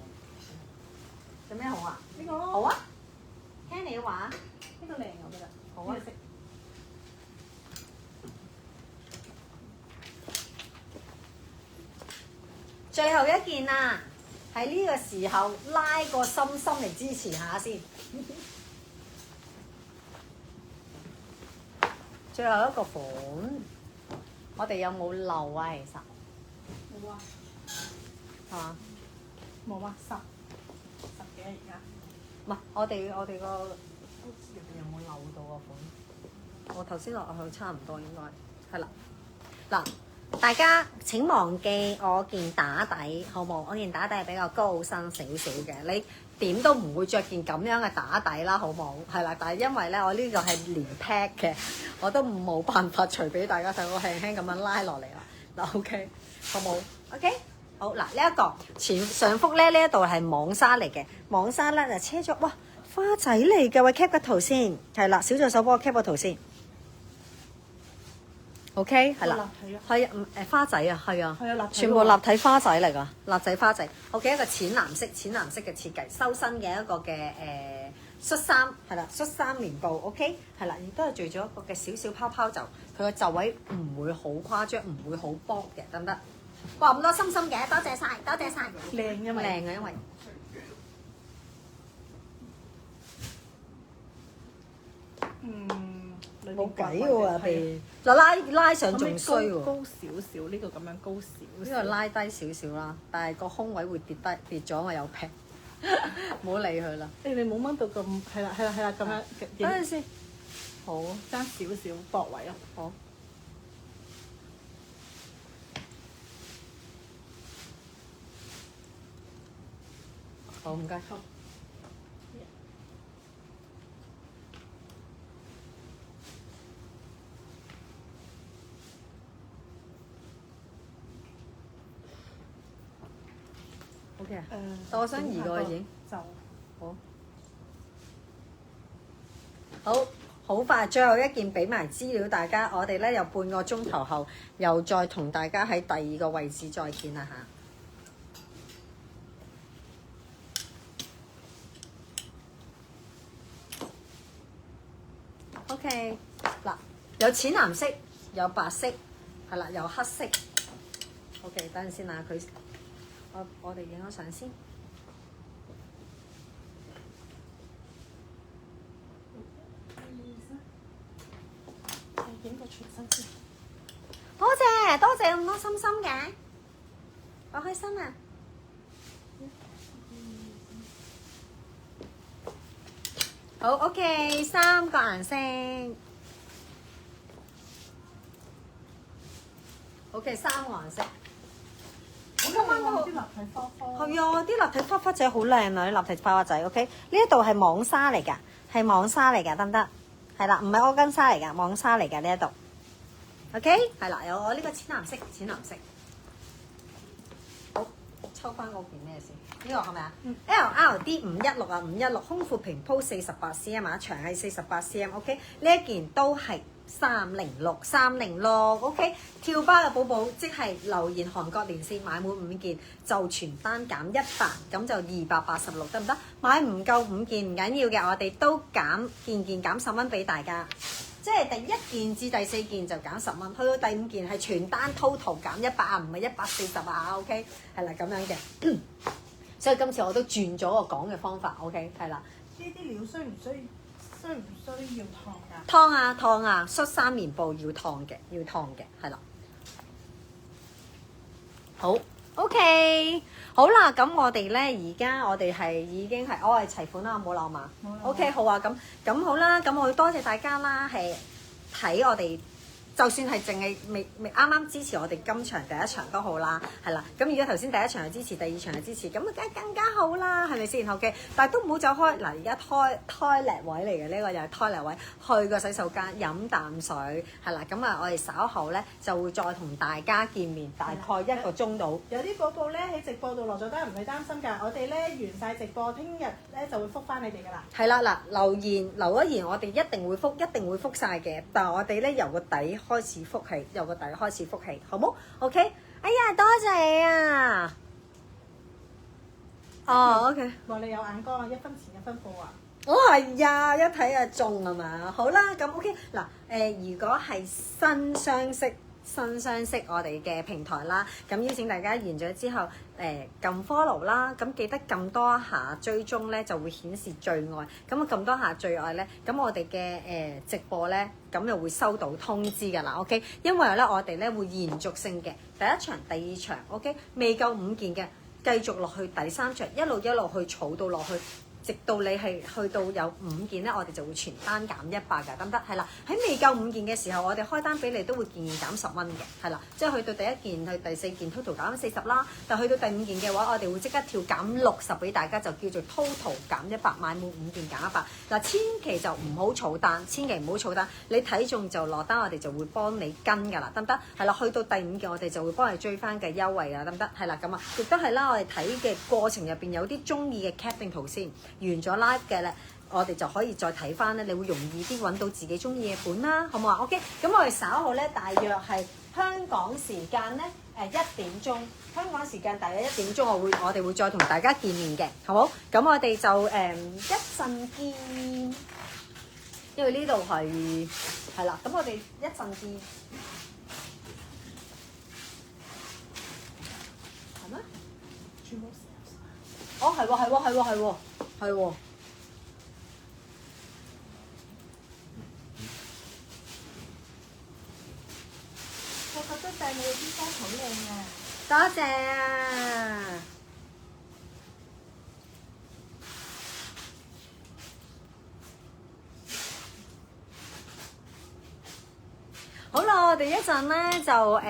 有咩好啊？呢個咯。好啊，聽你話，呢個靚我覺得。好啊。最後一件啊，喺呢個時候拉個心心嚟支持下先。最後一個款，我哋有冇漏啊？其實冇啊，係嘛？冇啊，10幾而家。唔係，我哋個入邊有冇漏到個款？我頭先落去差唔多應該係啦。嗱，大家請忘記我件打底好冇？我件打底係比較高身少少嘅，你點都唔會着件咁樣嘅打底啦，好冇？係啦，但係因為咧，我呢個係連 pack 嘅，我都冇辦法除俾大家睇，我輕輕咁樣拉落嚟啦。嗱，OK， 好冇 ？OK， 好嗱，呢一個前上幅咧，呢一度係網紗嚟嘅，網紗咧就車咗，哇，花仔嚟嘅，喂 cap 個圖先，係啦，小助手幫我 cap 個圖先。OK， 係啦，係花仔啊，係啊，全部立體花仔嚟㗎，立體花仔。OK， 一個淺藍色嘅設計，修身嘅一個嘅恤衫，係啦，恤衫棉布 OK， 係啦，亦都係做咗一個嘅少少泡泡袖，佢個袖位唔會好誇張，唔會好薄嘅，得唔得？哇，咁多心心嘅，多謝晒，多謝晒。靚因為靚嘅，因為冇計嘅喎，被嗱拉上仲衰喎。高少少呢個咁樣高少少。呢個拉低少少啦，但係個胸位會跌咗，我有劈，唔好理佢啦。你冇掹到咁，係啦咁樣。等陣先，好爭少少薄位咯。好。好唔該。好。OK 啊，但我想移過去影。就好快，最後一件俾埋資料大家，我哋咧有半個鐘頭後又再同大家喺第二個位置再見啦嚇。OK， 嗱，有淺藍色，有白色，係啦，有黑色。OK， 等陣先啊，我哋影咗相先。影個全身先。多謝多謝咁多心心嘅，我開心啊！好 OK， 3個顏色。OK， 3個顏色。今晚嗰啲立體花花。係啊，啲立體花花仔好靚啊！啲立體花花仔 OK， 呢一度係網紗嚟㗎，係網紗嚟㗎，得唔得？係啦，唔係柯根紗嚟㗎，網紗嚟㗎呢一度。OK， 係啦，有我呢個淺藍色，淺藍色。好，抽翻嗰件咩先？呢個係咪啊？LRD 516啊，516，胸闊平鋪48cm啊，長係48cm。OK， 呢一件都係306，OK， 跳巴嘅寶寶即係留言韓國連線買滿5件就全單減100，咁就286，得唔得？買唔夠5件唔緊要嘅，我哋都減件減10蚊俾大家。即係第一件至第4件就減10蚊，去到第5件係全單 total 減100啊，唔係140啊，OK， 係啦咁樣嘅。所以今次我都轉咗個講嘅方法 ，OK， 係啦。呢啲料需唔需要燙㗎？燙啊燙啊，恤衫棉布要燙嘅，係啦。好 OK， 好啦，咁我哋咧而家我哋係已經係我係齊款啦，冇漏嘛。OK， 好啊，咁好啦，咁我多謝大家啦，係睇我哋。就算係淨係未啱啱支持我哋今場第一場都好啦，係啦。咁如果頭先第一場係支持，第二場係支持，咁啊梗係更加好啦，係咪先？OK，但係都唔好走開。嗱，而家toilet位嚟嘅，呢個又係toilet位，去個洗手間飲啖水，係啦。咁啊，我哋稍後咧就會再同大家見面，大概1個鐘到。有啲寶寶咧喺直播度落咗單，唔使擔心㗎。我哋咧完晒直播，聽日咧就會覆返你哋㗎啦。係啦，嗱，留一言，我哋一定會覆晒嘅。但係我哋咧由個底開始覆氣，由個底開始覆氣，好冇 ？OK？ 哎呀，多謝你啊！哦，OK。話你有眼光啊，1分錢1分貨啊！哦，係啊，一睇就中係嘛？好啦，咁 OK 嗱，如果係新相識我哋嘅平台啦，咁邀請大家完咗之後，撳 follow 啦，咁記得撳多一下追蹤咧，就會顯示最愛。咁啊撳多下最愛咧，咁我哋嘅直播咧，咁又會收到通知㗎啦。OK， 因為咧我哋咧會延續性嘅第一場、第二場 OK， 未夠5件嘅，繼續落去第3場，一路去儲到落去。直到你係去到有5件咧，我哋就會全單減100㗎，得唔得？係啦，喺未夠5件嘅時候，我哋開單俾你都會建議減10蚊嘅，係啦，即係去到第1件去第4件 total 減40啦，但去到第5件嘅話，我哋會即刻跳減60俾大家，就叫做 total 減100，買滿5件減100。嗱，千祈就唔好儲單，千祈唔好儲單，你睇中就落單，我哋就會幫你跟㗎啦，得唔得？係啦，去到第5件我哋就會幫你追翻嘅優惠啊，得唔得？係啦，咁啊，亦都係啦，我哋睇嘅過程入邊有啲中意嘅 cap 定圖先。完咗 live 嘅咧，我哋就可以再睇翻咧，你會容易啲揾到自己中意嘅本啦，好唔好啊 ？OK， 咁我哋稍後咧，大約係香港時間咧1點鐘，香港時間大約1點鐘，我哋會再同大家見面嘅，好冇？咁我哋就一陣見，因為呢度係啦，咁我哋一陣見，係咩？全部哦，係喎。我覺得帶你嘅啲衫好靚啊！多謝啊！好啦，我哋一陣咧就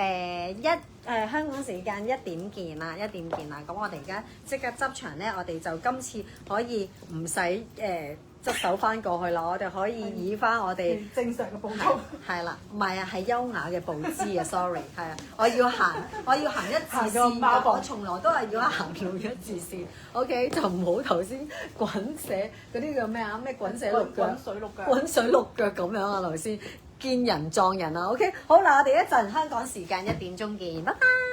香港時間1點見啦，咁我哋而家即刻執場咧，我哋就今次可以唔使執手翻過去啦，我哋可以以翻我哋正常嘅步驟。係啦，唔係啊，係優雅嘅步姿啊，sorry， 係啊，我要行一字線㗎，我從來都係要行條一字線 ，OK， 就唔好頭先滾瀉嗰啲叫咩啊？咩滾瀉六腳？滾水六腳咁樣啊，頭先見人撞人啊，OK， 好啦，我哋一陣香港時間1點鐘見，拜拜。